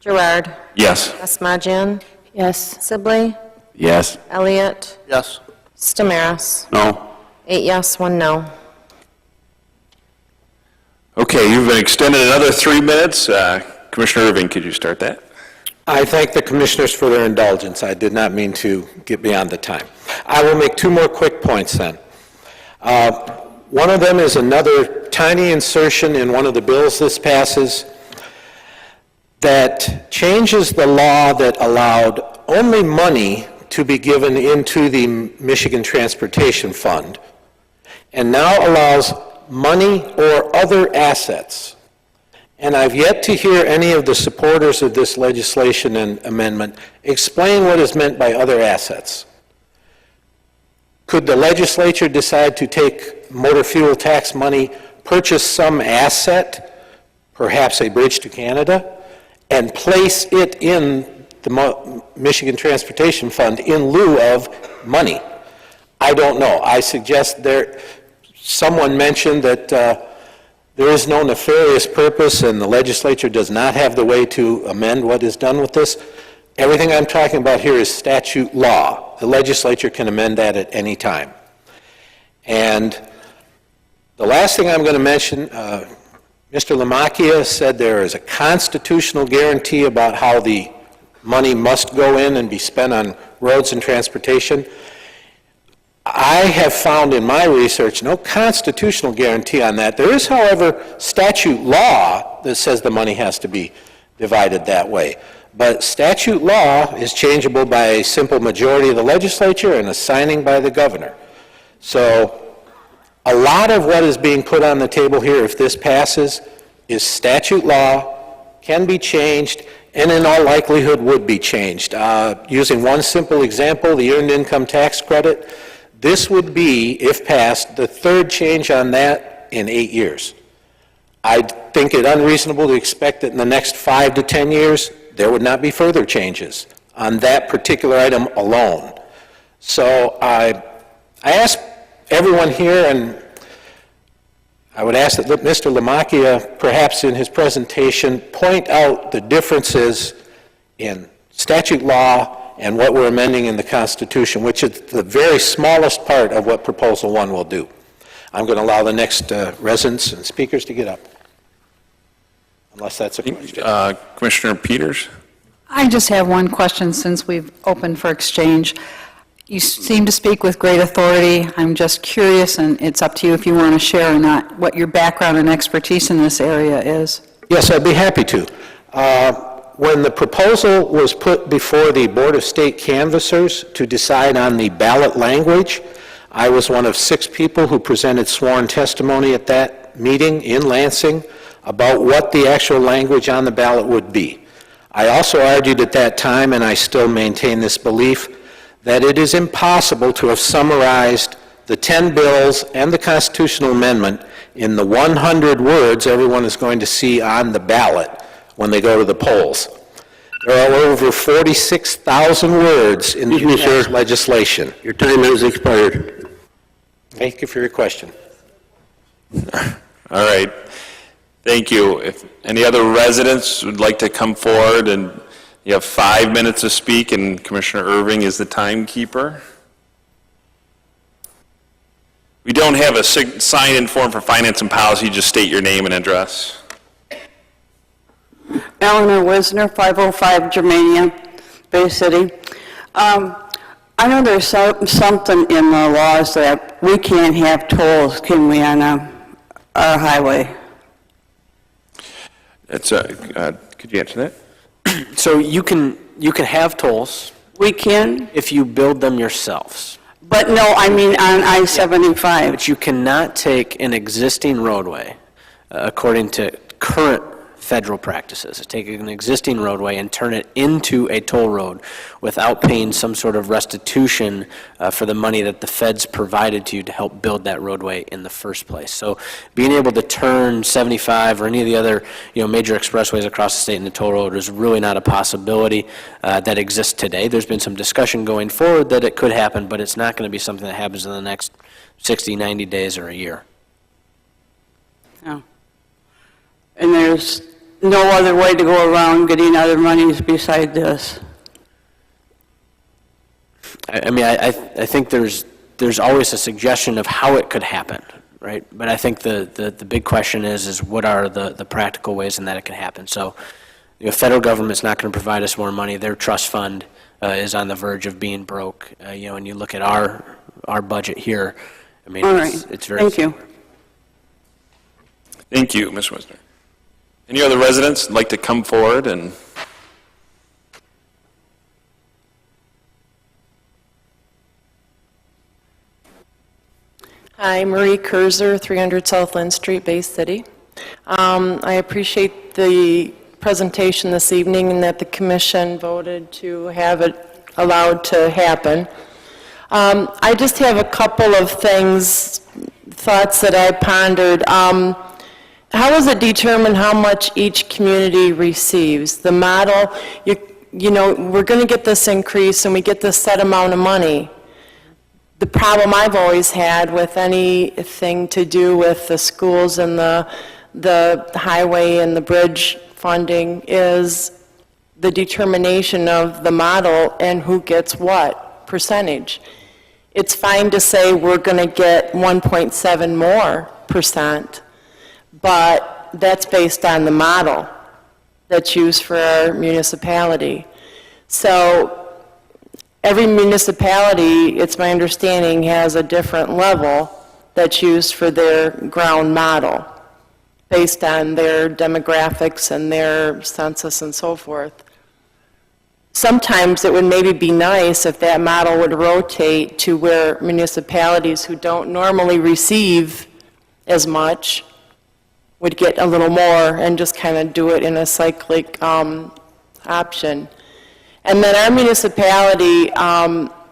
Gerard? Yes. Basmajian? Yes. Sibley? Yes. Elliott? Yes. Stamaris? No. 8 yes, 1 no. Okay, you've been extended another 3 minutes. Commissioner Irving, could you start that? I thank the commissioners for their indulgence. I did not mean to get beyond the time. I will make 2 more quick points then. One of them is another tiny insertion in one of the bills this passes that changes the law that allowed only money to be given into the Michigan Transportation Fund, and now allows money or other assets. And I've yet to hear any of the supporters of this legislation and amendment explain what is meant by other assets. Could the legislature decide to take motor fuel tax money, purchase some asset, perhaps a bridge to Canada, and place it in the Michigan Transportation Fund in lieu of money? I don't know. I suggest someone mentioned that there is no nefarious purpose and the legislature does not have the way to amend what is done with this. Everything I'm talking about here is statute law. The legislature can amend that at any time. And the last thing I'm going to mention, Mr. Lamacchia said there is a constitutional guarantee about how the money must go in and be spent on roads and transportation. I have found in my research no constitutional guarantee on that. There is, however, statute law that says the money has to be divided that way. But statute law is changeable by a simple majority of the legislature and a signing by the governor. So a lot of what is being put on the table here, if this passes, is statute law, can be changed, and in all likelihood would be changed. Using one simple example, the earned income tax credit, this would be, if passed, the third change on that in 8 years. I think it unreasonable to expect that in the next 5 to 10 years, there would not be further changes on that particular item alone. So I ask everyone here, and I would ask that Mr. Lamacchia, perhaps in his presentation, point out the differences in statute law and what we're amending in the Constitution, which is the very smallest part of what Proposal 1 will do. I'm going to allow the next residents and speakers to get up, unless that's a question. Commissioner Peters? I just have one question since we've opened for exchange. You seem to speak with great authority. I'm just curious, and it's up to you if you want to share or not, what your background and expertise in this area is. Yes, I'd be happy to. When the proposal was put before the Board of State Canvassers to decide on the ballot language, I was one of 6 people who presented sworn testimony at that meeting in Lansing about what the actual language on the ballot would be. I also argued at that time, and I still maintain this belief, that it is impossible to have summarized the 10 bills and the constitutional amendment in the 100 words everyone is going to see on the ballot when they go to the polls. There are over 46,000 words in the legislation. Your time has expired. Thank you for your question. All right. Thank you. If any other residents would like to come forward, and you have 5 minutes to speak, and Commissioner Irving is the timekeeper. We don't have a sign-in form for finance and policy. Just state your name and address. Eleanor Wisner, 505 Germania, Bay City. I know there's something in the laws that we can't have tolls, can we, on our highway? That's could you answer that? So you can have tolls We can, if you build them yourselves. but no, I mean on I-75. But you cannot take an existing roadway, according to current federal practices, take an existing roadway and turn it into a toll road without paying some sort of restitution for the money that the feds provided to you to help build that roadway in the first place. So being able to turn 75 or any of the other major expressways across the state into toll road is really not a possibility that exists today. There's been some discussion going forward that it could happen, but it's not going to be something that happens in the next 60, 90 days or a year. Oh. And there's no other way to go around getting other monies beside this. I think there's always a suggestion of how it could happen, right? But I think the big question is what are the practical ways in that it can happen? So the federal government's not going to provide us more money. Their trust fund is on the verge of being broke. And you look at our budget here, I mean, All right. it's very... Thank you. Thank you, Ms. Wisner. Any other residents like to come forward and... Hi, Marie Kurzer, 300 South Lynn Street, Bay City. I appreciate the presentation this evening and that the commission voted to have it allowed to happen. I just have a couple of thoughts that I pondered. How is it determined how much each community receives? The model, we're going to get this increase and we get this set amount of money. The problem I've always had with anything to do with the schools and the highway and the bridge funding is the determination of the model and who gets what percentage. It's fine to say we're going to get 1.7% more, but that's based on the model that's used for our municipality. So every municipality, it's my understanding, has a different level that's used for their ground model based on their demographics and their census and so forth. Sometimes it would maybe be nice if that model would rotate to where municipalities who don't normally receive as much would get a little more and just kind of do it in a cyclic option. And then our municipality,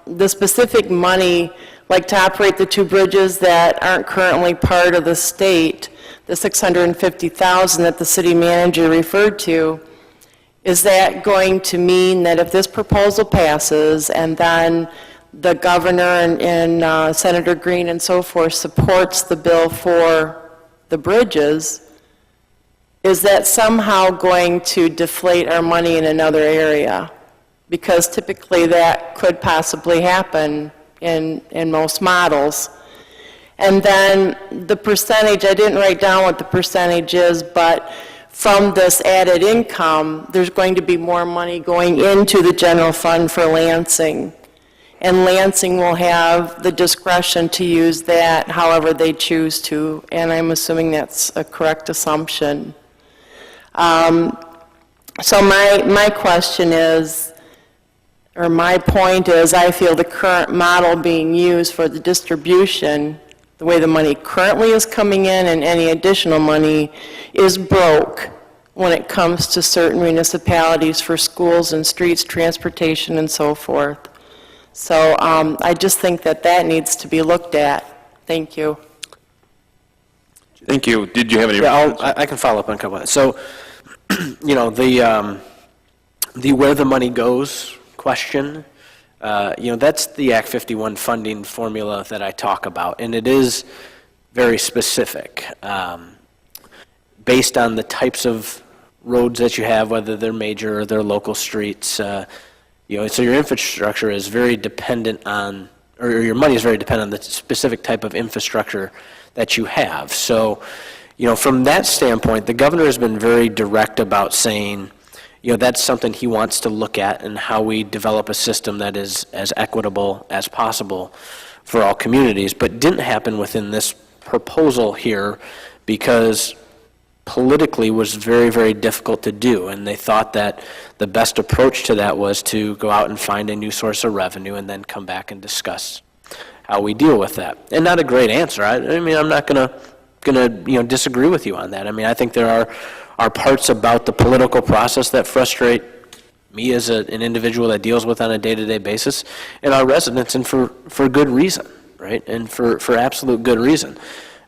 the specific money, like to operate the two bridges that aren't currently part of the state, the $650,000 that the city manager referred to, is that going to mean that if this proposal passes and then the governor and Senator Green and so forth supports the bill for the bridges, is that somehow going to deflate our money in another area? Because typically that could possibly happen in most models. And then the percentage, I didn't write down what the percentage is, but from this added income, there's going to be more money going into the general fund for Lansing. And Lansing will have the discretion to use that however they choose to, and I'm assuming that's a correct assumption. So my question is, or my point is, I feel the current model being used for the distribution, the way the money currently is coming in and any additional money, is broke when it comes to certain municipalities for schools and streets, transportation, and so forth. So I just think that that needs to be looked at. Thank you. Thank you. Did you have any? Yeah, I can follow up on a couple of that. So, you know, the where the money goes question, you know, that's the Act 51 funding formula that I talk about, and it is very specific, based on the types of roads that you have, whether they're major or they're local streets. You know, so your infrastructure is very dependent on, or your money is very dependent on the specific type of infrastructure that you have. So, you know, from that standpoint, the governor has been very direct about saying, you know, that's something he wants to look at and how we develop a system that is as equitable as possible for all communities, but didn't happen within this proposal here because politically was very, very difficult to do, and they thought that the best approach to that was to go out and find a new source of revenue and then come back and discuss how we deal with that. And not a great answer. I mean, I'm not gonna you know, disagree with you on that. I mean, I think there are parts about the political process that frustrate me as an individual that deals with on a day-to-day basis, and our residents, and for good reason, right? And for absolute good reason.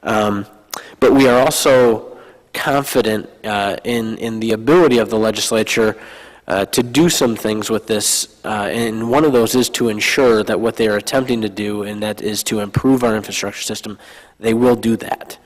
But we are also confident in the ability of the legislature to do some things with this, and one of those is to ensure that what they are attempting to do, and that is to improve our infrastructure system, they will do that.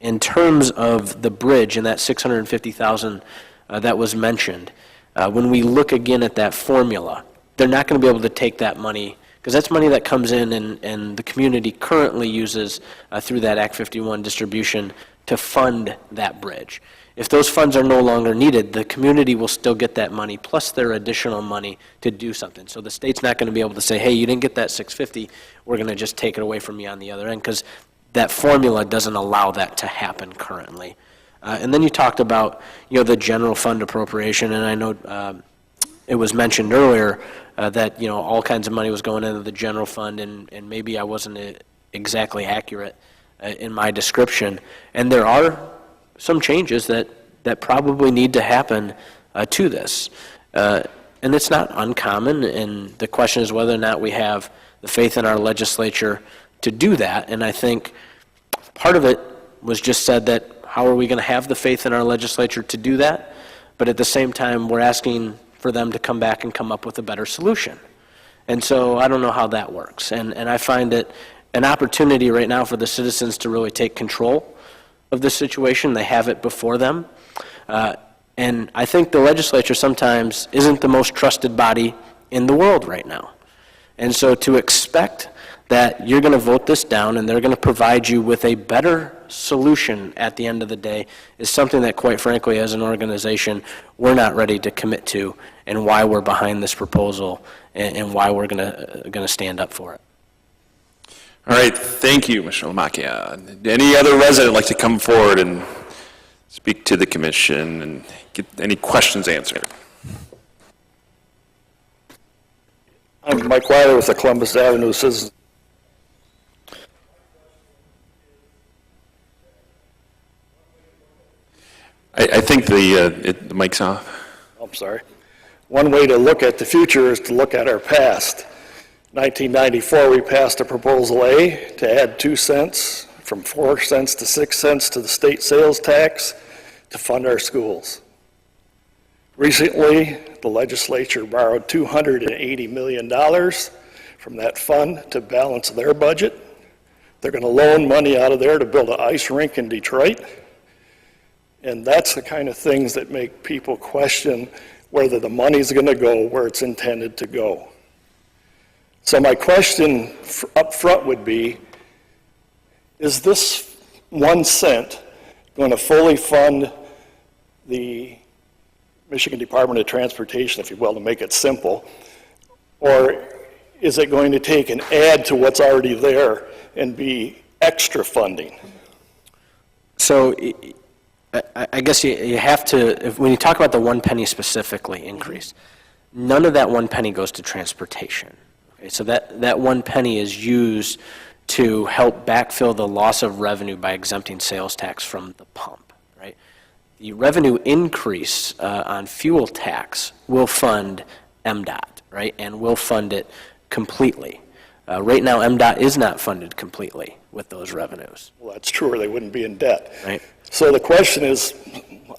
In terms of the bridge and that $650,000 that was mentioned, when we look again at that formula, they're not going to be able to take that money, because that's money that comes in and the community currently uses through that Act 51 distribution to fund that bridge. If those funds are no longer needed, the community will still get that money plus their additional money to do something. So the state's not going to be able to say, hey, you didn't get that $650, we're going to just take it away from you on the other end, because that formula doesn't allow that to happen currently. And then you talked about, you know, the general fund appropriation, and I know it was mentioned earlier that, you know, all kinds of money was going into the general fund, and maybe I wasn't exactly accurate in my description. And there are some changes that probably need to happen to this. And it's not uncommon, and the question is whether or not we have the faith in our legislature to do that. And I think part of it was just said that how are we going to have the faith in our legislature to do that? But at the same time, we're asking for them to come back and come up with a better solution. And so I don't know how that works. And I find it an opportunity right now for the citizens to really take control of the situation. They have it before them. And I think the legislature sometimes isn't the most trusted body in the world right now. And so to expect that you're going to vote this down and they're going to provide you with a better solution at the end of the day is something that, quite frankly, as an organization, we're not ready to commit to, and why we're behind this proposal and why we're going to stand up for it. All right, thank you, Mr. Lamacchia. Any other resident like to come forward and speak to the commission and get any questions answered? I'm Mike Weiler with the Columbus Avenue Citizens. I think the mic's off. sorry. One way to look at the future is to look at our past. 1994, we passed a Proposal A to add 2 cents, from 4 cents to 6 cents to the state sales tax to fund our schools. Recently, the legislature borrowed $280 million from that fund to balance their budget. They're going to loan money out of there to build an ice rink in Detroit. And that's the kind of things that make people question whether the money's going to go where it's intended to go. So my question up front would be, is this 1 cent going to fully fund the Michigan Department of Transportation, if you will, to make it simple? Or is it going to take and add to what's already there and be extra funding? So I guess you have to, when you talk about the 1 penny specifically increase, none of that 1 penny goes to transportation. Okay, so that 1 penny is used to help backfill the loss of revenue by exempting sales tax from the pump, right? The revenue increase on fuel tax will fund MDOT, right, and will fund it completely. Right now, MDOT is not funded completely with those revenues. Well, that's true, or they wouldn't be in debt. Right. So the question is,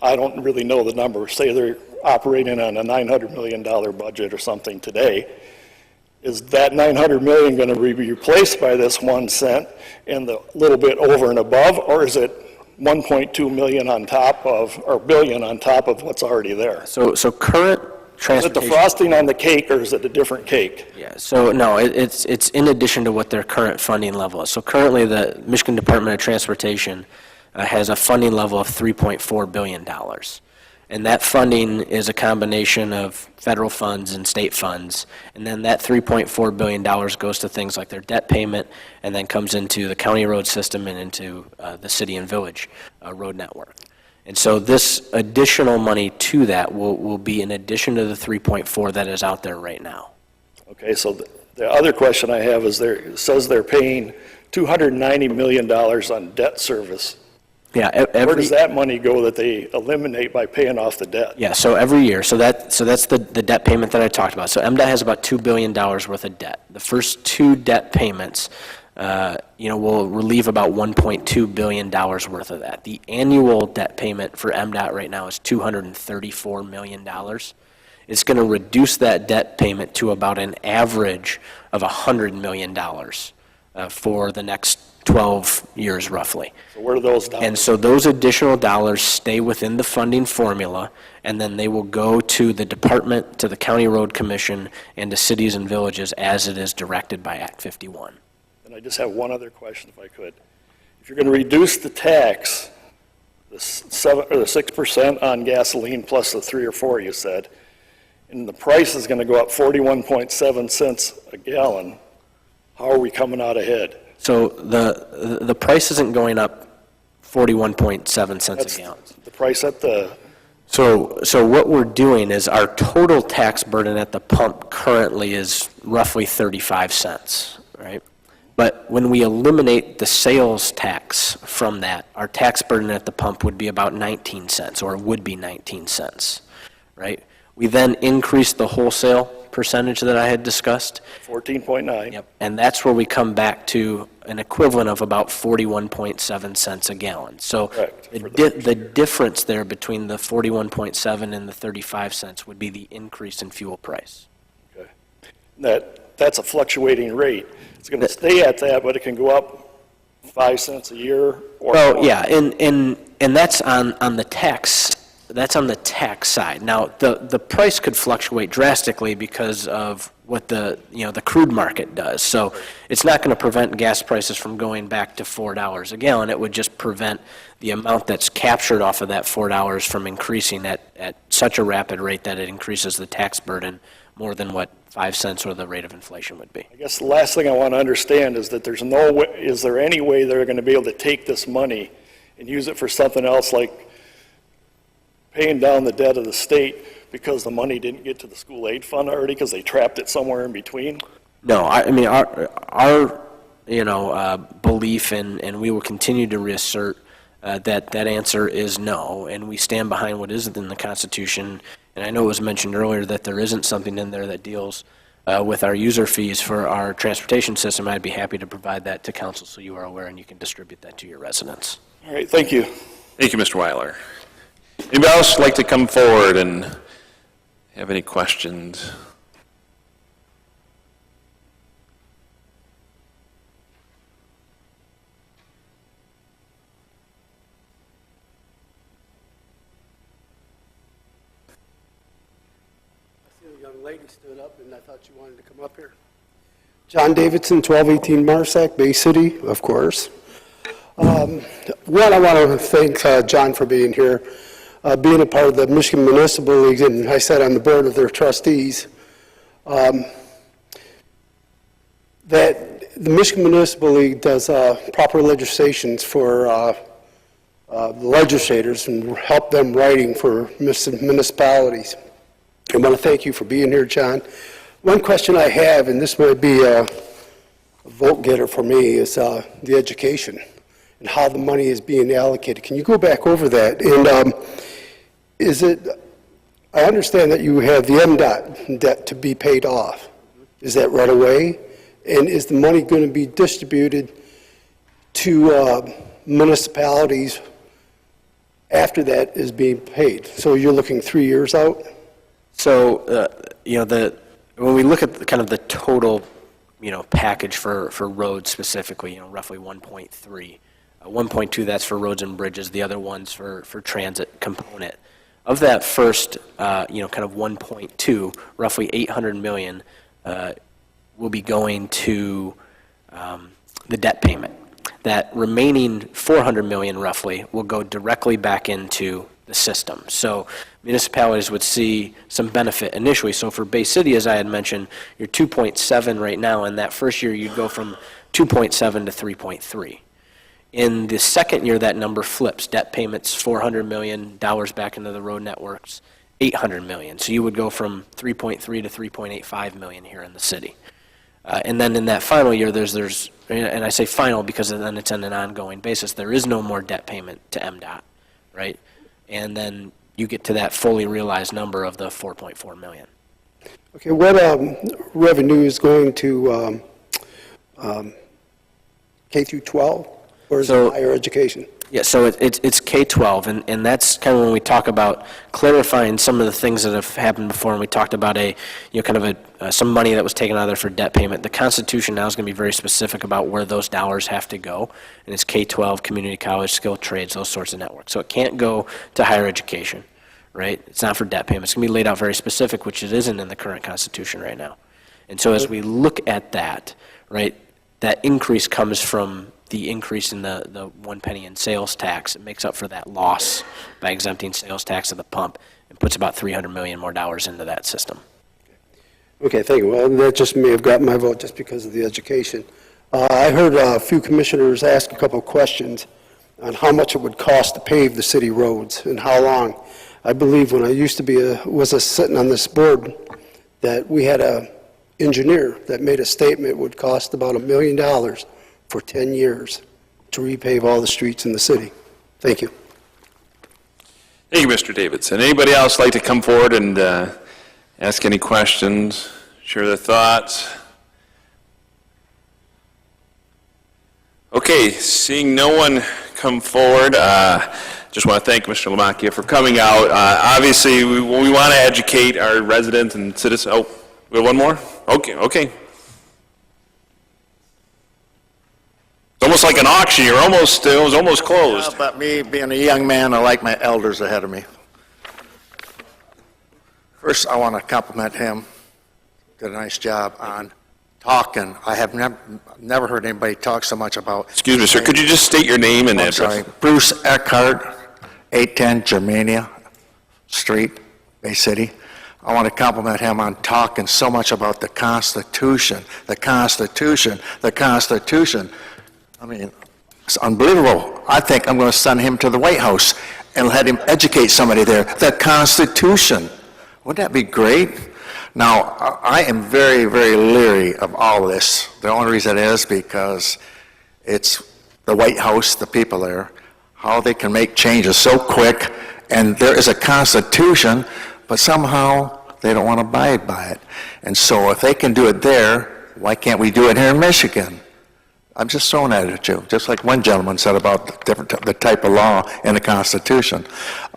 I don't really know the number. Say they're operating on a $900 million budget or something today. Is that $900 million going to be replaced by this 1 cent and the little bit over and above, or is it 1.2 million on top of, or billion on top of what's already there? So current transportation. Is it the frosting on the cake, or is it a different cake? Yeah, so no, it's in addition to what their current funding level is. So currently, the Michigan Department of Transportation has a funding level of $3.4 billion. And that funding is a combination of federal funds and state funds. And then that $3.4 billion goes to things like their debt payment, and then comes into the county road system and into the city and village road network. And so this additional money to that will be in addition to the 3.4 that is out there right now. Okay, so the other question I have is it says they're paying $290 million on debt service. Yeah, Where does that money go that they eliminate by paying off the debt? Yeah, so every year, so that's the debt payment that I talked about. So MDOT has about $2 billion worth of debt. The first 2 debt payments, will relieve about $1.2 billion worth of that. The annual debt payment for MDOT right now is $234 million. It's going to reduce that debt payment to about an average of $100 million for the next 12 years roughly. So where do those dollars? And so those additional dollars stay within the funding formula, and then they will go to the department, to the county road commission, and to cities and villages as it is directed by Act 51. And I just have one other question, if I could. If you're going to reduce the tax, the 7 or the 6% on gasoline plus the 3 or 4 you said, and the price is going to go up 41.7 cents a gallon, how are we coming out ahead? So the price isn't going up 41.7 cents a gallon. The price at the... So what we're doing is our total tax burden at the pump currently is roughly 35 cents, right? But when we eliminate the sales tax from that, our tax burden at the pump would be about 19 cents, or would be 19 cents, right? We then increase the wholesale percentage that I had discussed. 14.9. Yep. And that's where we come back to an equivalent of about 41.7 cents a gallon. So the difference there between the 41.7 and the 35 cents would be the increase in fuel price. Okay. That's a fluctuating rate. It's going to stay at that, but it can go up 5 cents a year or well, more. yeah, and that's on the tax. That's on the tax side. Now, the price could fluctuate drastically because of what the crude market does. So it's not going to prevent gas prices from going back to $4 a gallon. It would just prevent the amount that's captured off of that $4 from increasing at such a rapid rate that it increases the tax burden more than what 5 cents or the rate of inflation would be. I guess the last thing I want to understand is that there's no way, is there any way they're going to be able to take this money and use it for something else, like paying down the debt of the state because the money didn't get to the school aid fund already because they trapped it somewhere in between? No, I mean, our belief, and we will continue to reassert that answer is no, and we stand behind what is in the Constitution. And I know it was mentioned earlier that there isn't something in there that deals with our user fees for our transportation system. I'd be happy to provide that to council so you are aware and you can distribute that to your residents. All right, thank you. Thank you, Mr. Weiler. Anybody else like to come forward and have any questions? A young lady stood up, and I thought you wanted to come up here. John Davidson, 1218 Marsac, Bay City, of course. One, I want to thank John for being here, being a part of the Michigan Municipal League, and I sat on the board of their trustees. That the Michigan Municipal League does proper legislations for the legislators and help them writing for municipalities. I want to thank you for being here, John. One question I have, and this might be a vote getter for me, is the education and how the money is being allocated. Can you go back over that? And is it, I understand that you have the MDOT debt to be paid off. Is that right away? And is the money going to be distributed to municipalities after that is being paid? So you're looking 3 years out? So, when we look at kind of the total, package for roads specifically, roughly 1.3. 1.2, that's for roads and bridges. The other one's for transit component. Of that first, kind of 1.2, roughly 800 million will be going to the debt payment. That remaining 400 million roughly will go directly back into the system. So municipalities would see some benefit initially. So for Bay City, as I had mentioned, you're 2.7 right now, and that first year you'd go from 2.7 to 3.3. In the second year, that number flips. Debt payments, $400 million back into the road networks, 800 million. So you would go from 3.3 to 3.85 million here in the city. And then in that final year, there's, and I say final because then it's on an ongoing basis, there is no more debt payment to MDOT, right? And then you get to that fully realized number of the 4.4 million. Okay, what revenue is going to K through 12, or is it higher education? Yeah, so it's K-12, and that's kind of when we talk about clarifying some of the things that have happened before, and we talked about some money that was taken out of there for debt payment. The Constitution now is going to be very specific about where those dollars have to go, and it's K-12, community college, skilled trades, those sorts of networks. So it can't go to higher education, right? It's not for debt payment. It's going to be laid out very specific, which it isn't in the current Constitution right now. And so as we look at that, right, that increase comes from the increase in the 1 penny in sales tax. It makes up for that loss by exempting sales tax at the pump and puts about $300 million more into that system. Okay, thank you. Well, that just may have gotten my vote just because of the education. I heard a few commissioners ask a couple of questions on how much it would cost to pave the city roads and how long. I believe when I used to be sitting on this board that we had a engineer that made a statement it would cost about $1 million for 10 years to repave all the streets in the city. Thank you. Thank you, Mr. Davidson. Anybody else like to come forward and ask any questions, share their thoughts? Okay, seeing no one come forward, just want to thank Mr. Lamacchia for coming out. Obviously, we want to educate our residents and citizens. Oh, we have one more? Okay. It's almost like an auction. It was almost closed. But me being a young man, I like my elders ahead of me. First, I want to compliment him. Did a nice job on talking. I have never heard anybody talk so much about. Excuse me, sir. Could you just state your name and address? Sorry, Bruce Eckhart, 810 Germania Street, Bay City. I want to compliment him on talking so much about the Constitution, the Constitution, the Constitution. I mean, it's unbelievable. I think I'm going to send him to the White House and let him educate somebody there. The Constitution. Wouldn't that be great? Now, I am very, very leery of all this. The only reason is because it's the White House, the people there. how they can make changes so quick, and there is a constitution, but somehow they don't want to abide by it. And so if they can do it there, why can't we do it here in Michigan? I'm just throwing that at you, just like one gentleman said about the type of law in the Constitution.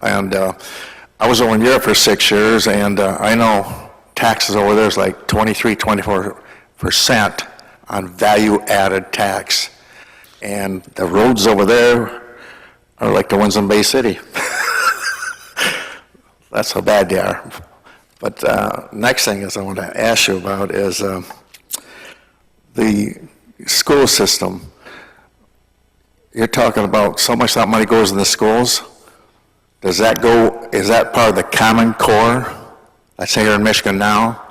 And I was over in Europe for 6 years, and I know taxes over there is like 24% on value-added tax. And the roads over there are like the ones in Bay City. That's how bad they are. But next thing is I want to ask you about is the school system. You're talking about so much that money goes in the schools. Does that go, is that part of the Common Core that's here in Michigan now?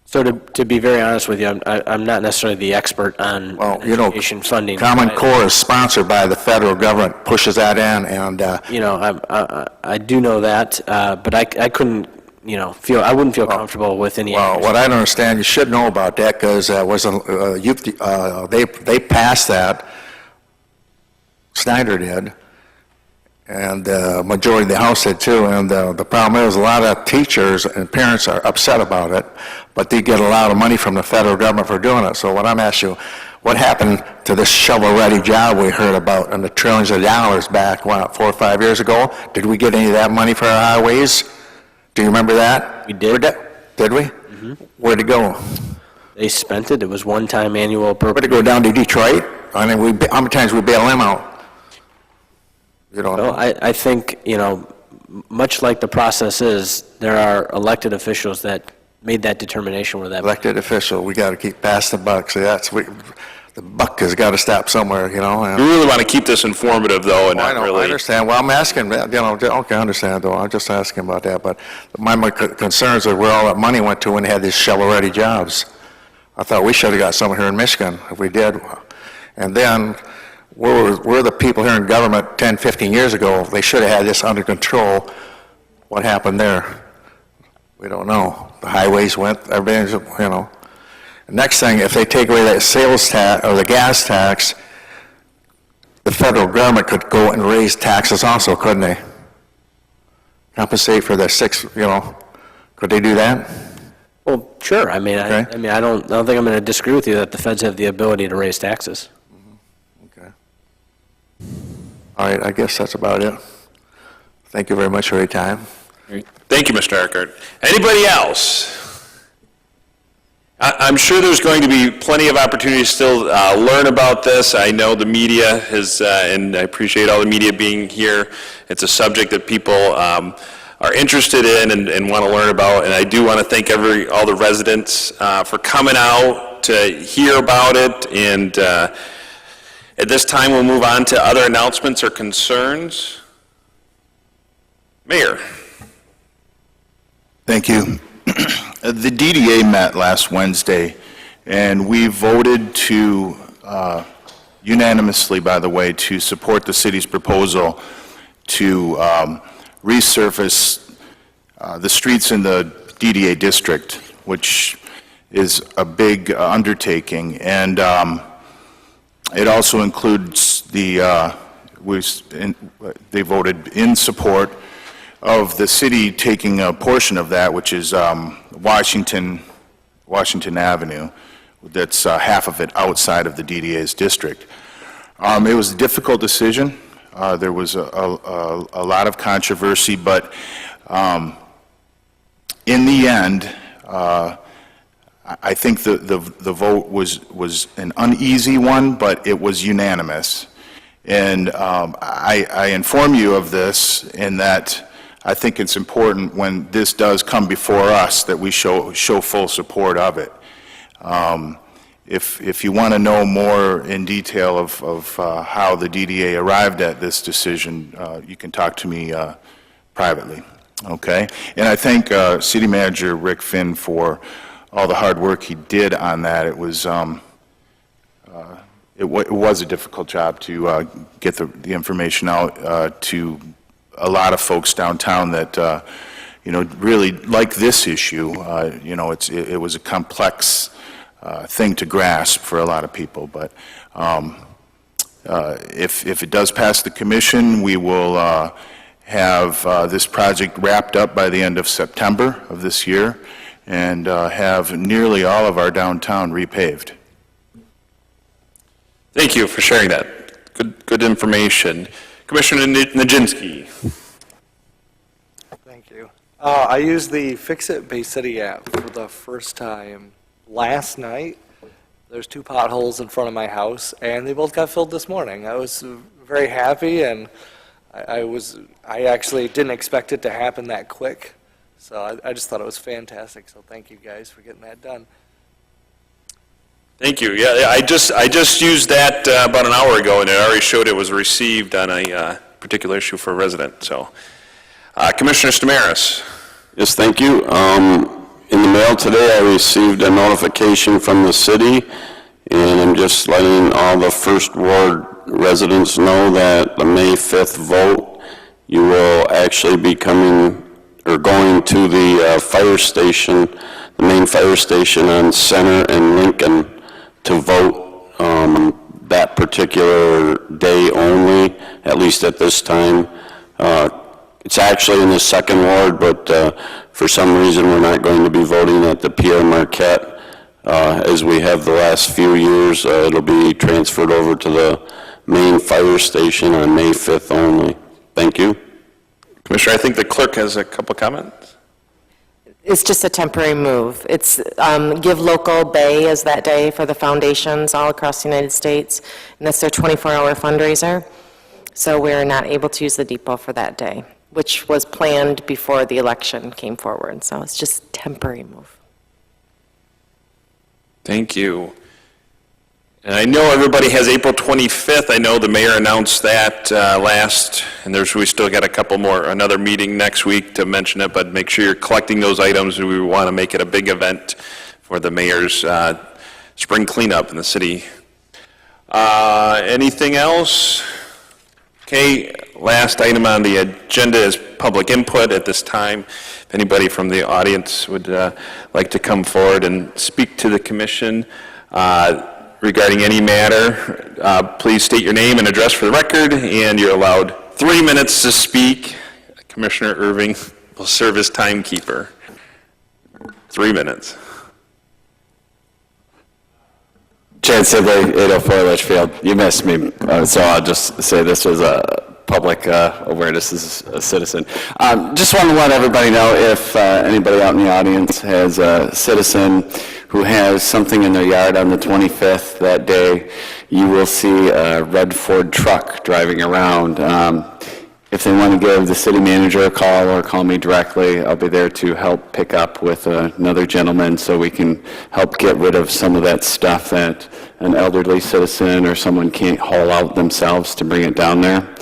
So to be very honest with you, I'm not necessarily the expert on education funding. Common Core is sponsored by the federal government, pushes that in, and I do know that, but I couldn't, I wouldn't feel comfortable with any. Well, what I don't understand, you should know about that, because they passed that, Snyder did, and the majority of the House did too, and the problem is a lot of teachers and parents are upset about it, but they get a lot of money from the federal government for doing it. So what I'm asking you, what happened to this shovel-ready job we heard about and the trillions of dollars back, 4 or 5 years ago? Did we get any of that money for our highways? Do you remember that? We did. Did we? Mm-hmm. Where'd it go? They spent it. It was one-time annual appropriation. Where'd it go, down to Detroit? I mean, how many times we bail them out? You don't know. I think, much like the process is, there are elected officials that made that determination where that. Elected official, we got to keep past the buck. So the buck has got to stop somewhere, We really want to keep this informative, though, and not really. I understand. Well, I'm asking, okay, I understand, though. I'm just asking about that. But my concerns are where all that money went to when they had these shovel-ready jobs. I thought we should have got some here in Michigan if we did. And then, we're the people here in government 10, 15 years ago. They should have had this under control. What happened there? We don't know. The highways went, everything's, Next thing, if they take away that sales tax or the gas tax, the federal government could go and raise taxes also, couldn't they? Compensate for the could they do that? Well, sure. I mean, Okay. I don't think I'm going to disagree with you that the feds have the ability to raise taxes. Okay. All right, I guess that's about it. Thank you very much for your time. Thank you, Mr. Eckert. Anybody else? I'm sure there's going to be plenty of opportunities still learn about this. I know the media has, and I appreciate all the media being here. It's a subject that people are interested in and want to learn about. And I do want to thank all the residents for coming out to hear about it. And at this time, we'll move on to other announcements or concerns. Mayor. Thank you. The DDA met last Wednesday, and we voted to, unanimously, by the way, to support the city's proposal to resurface the streets in the DDA district, which is a big undertaking. And it also includes they voted in support of the city taking a portion of that, which is Washington Avenue. That's half of it outside of the DDA's district. It was a difficult decision. There was a lot of controversy, but in the end, I think the vote was an uneasy one, but it was unanimous. And I inform you of this in that I think it's important when this does come before us that we show full support of it. If you want to know more in detail of how the DDA arrived at this decision, you can talk to me privately, okay? And I thank City Manager Rick Finn for all the hard work he did on that. It was a difficult job to get the information out to a lot of folks downtown that really like this issue. It was a complex thing to grasp for a lot of people, but If it does pass the commission, we will have this project wrapped up by the end of September of this year and have nearly all of our downtown repaved. Thank you for sharing that. Good information. Commissioner Najinski. Thank you. I used the Fix-It Bay City app for the first time last night. There's 2 potholes in front of my house, and they both got filled this morning. I was very happy, and I actually didn't expect it to happen that quick. So I just thought it was fantastic. So thank you guys for getting that done. Thank you. Yeah, I just used that about an hour ago, and it already showed it was received on a particular issue for a resident. So, Commissioner Stamaris. Yes, thank you. In the mail today, I received a notification from the city, and I'm just letting all the First Ward residents know that the May 5th vote, you will actually be coming or going to the fire station, the main fire station on Center and Lincoln to vote that particular day only, at least at this time. It's actually in the 2nd Ward, but for some reason we're not going to be voting at the Pierre Marquette as we have the last few years. It'll be transferred over to the main fire station on May 5th only. Thank you. Commissioner, I think the clerk has a couple comments. It's just a temporary move. It's Give Local Bay is that day for the foundations all across the United States, and that's their 24-hour fundraiser. So we're not able to use the depot for that day, which was planned before the election came forward. So it's just a temporary move. Thank you. And I know everybody has April 25th. I know the mayor announced that last, and we still got a couple more, another meeting next week to mention it, but make sure you're collecting those items. We want to make it a big event for the mayor's spring cleanup in the city. Anything else? Okay, last item on the agenda is public input at this time. If anybody from the audience would like to come forward and speak to the commission regarding any matter, please state your name and address for the record, and you're allowed 3 minutes to speak. Commissioner Irving will serve as timekeeper. 3 minutes. Chad Sibley, 804 Litchfield. You missed me, so I'll just say this was a public awareness as a citizen. Just want to let everybody know if anybody out in the audience has a citizen who has something in their yard on the 25th that day, you will see a red Ford truck driving around. If they want to give the city manager a call or call me directly, I'll be there to help pick up with another gentleman so we can help get rid of some of that stuff that an elderly citizen or someone can't haul out themselves to bring it down there.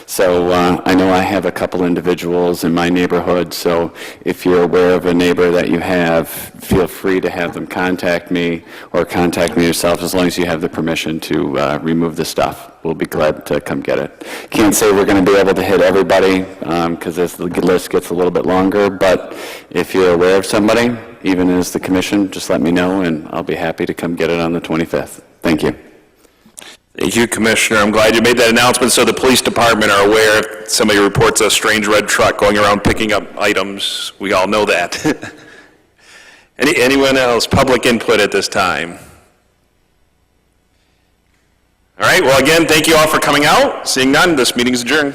So I know I have a couple individuals in my neighborhood, so if you're aware of a neighbor that you have, feel free to have them contact me or contact me yourself as long as you have the permission to remove the stuff. We'll be glad to come get it. Can't say we're going to be able to hit everybody because as the list gets a little bit longer, but if you're aware of somebody, even as the commission, just let me know and I'll be happy to come get it on the 25th. Thank you. Thank you, Commissioner. I'm glad you made that announcement so the police department are aware if somebody reports a strange red truck going around picking up items. We all know that. Anyone else? Public input at this time? All right, well, again, thank you all for coming out. Seeing none, this meeting is adjourned.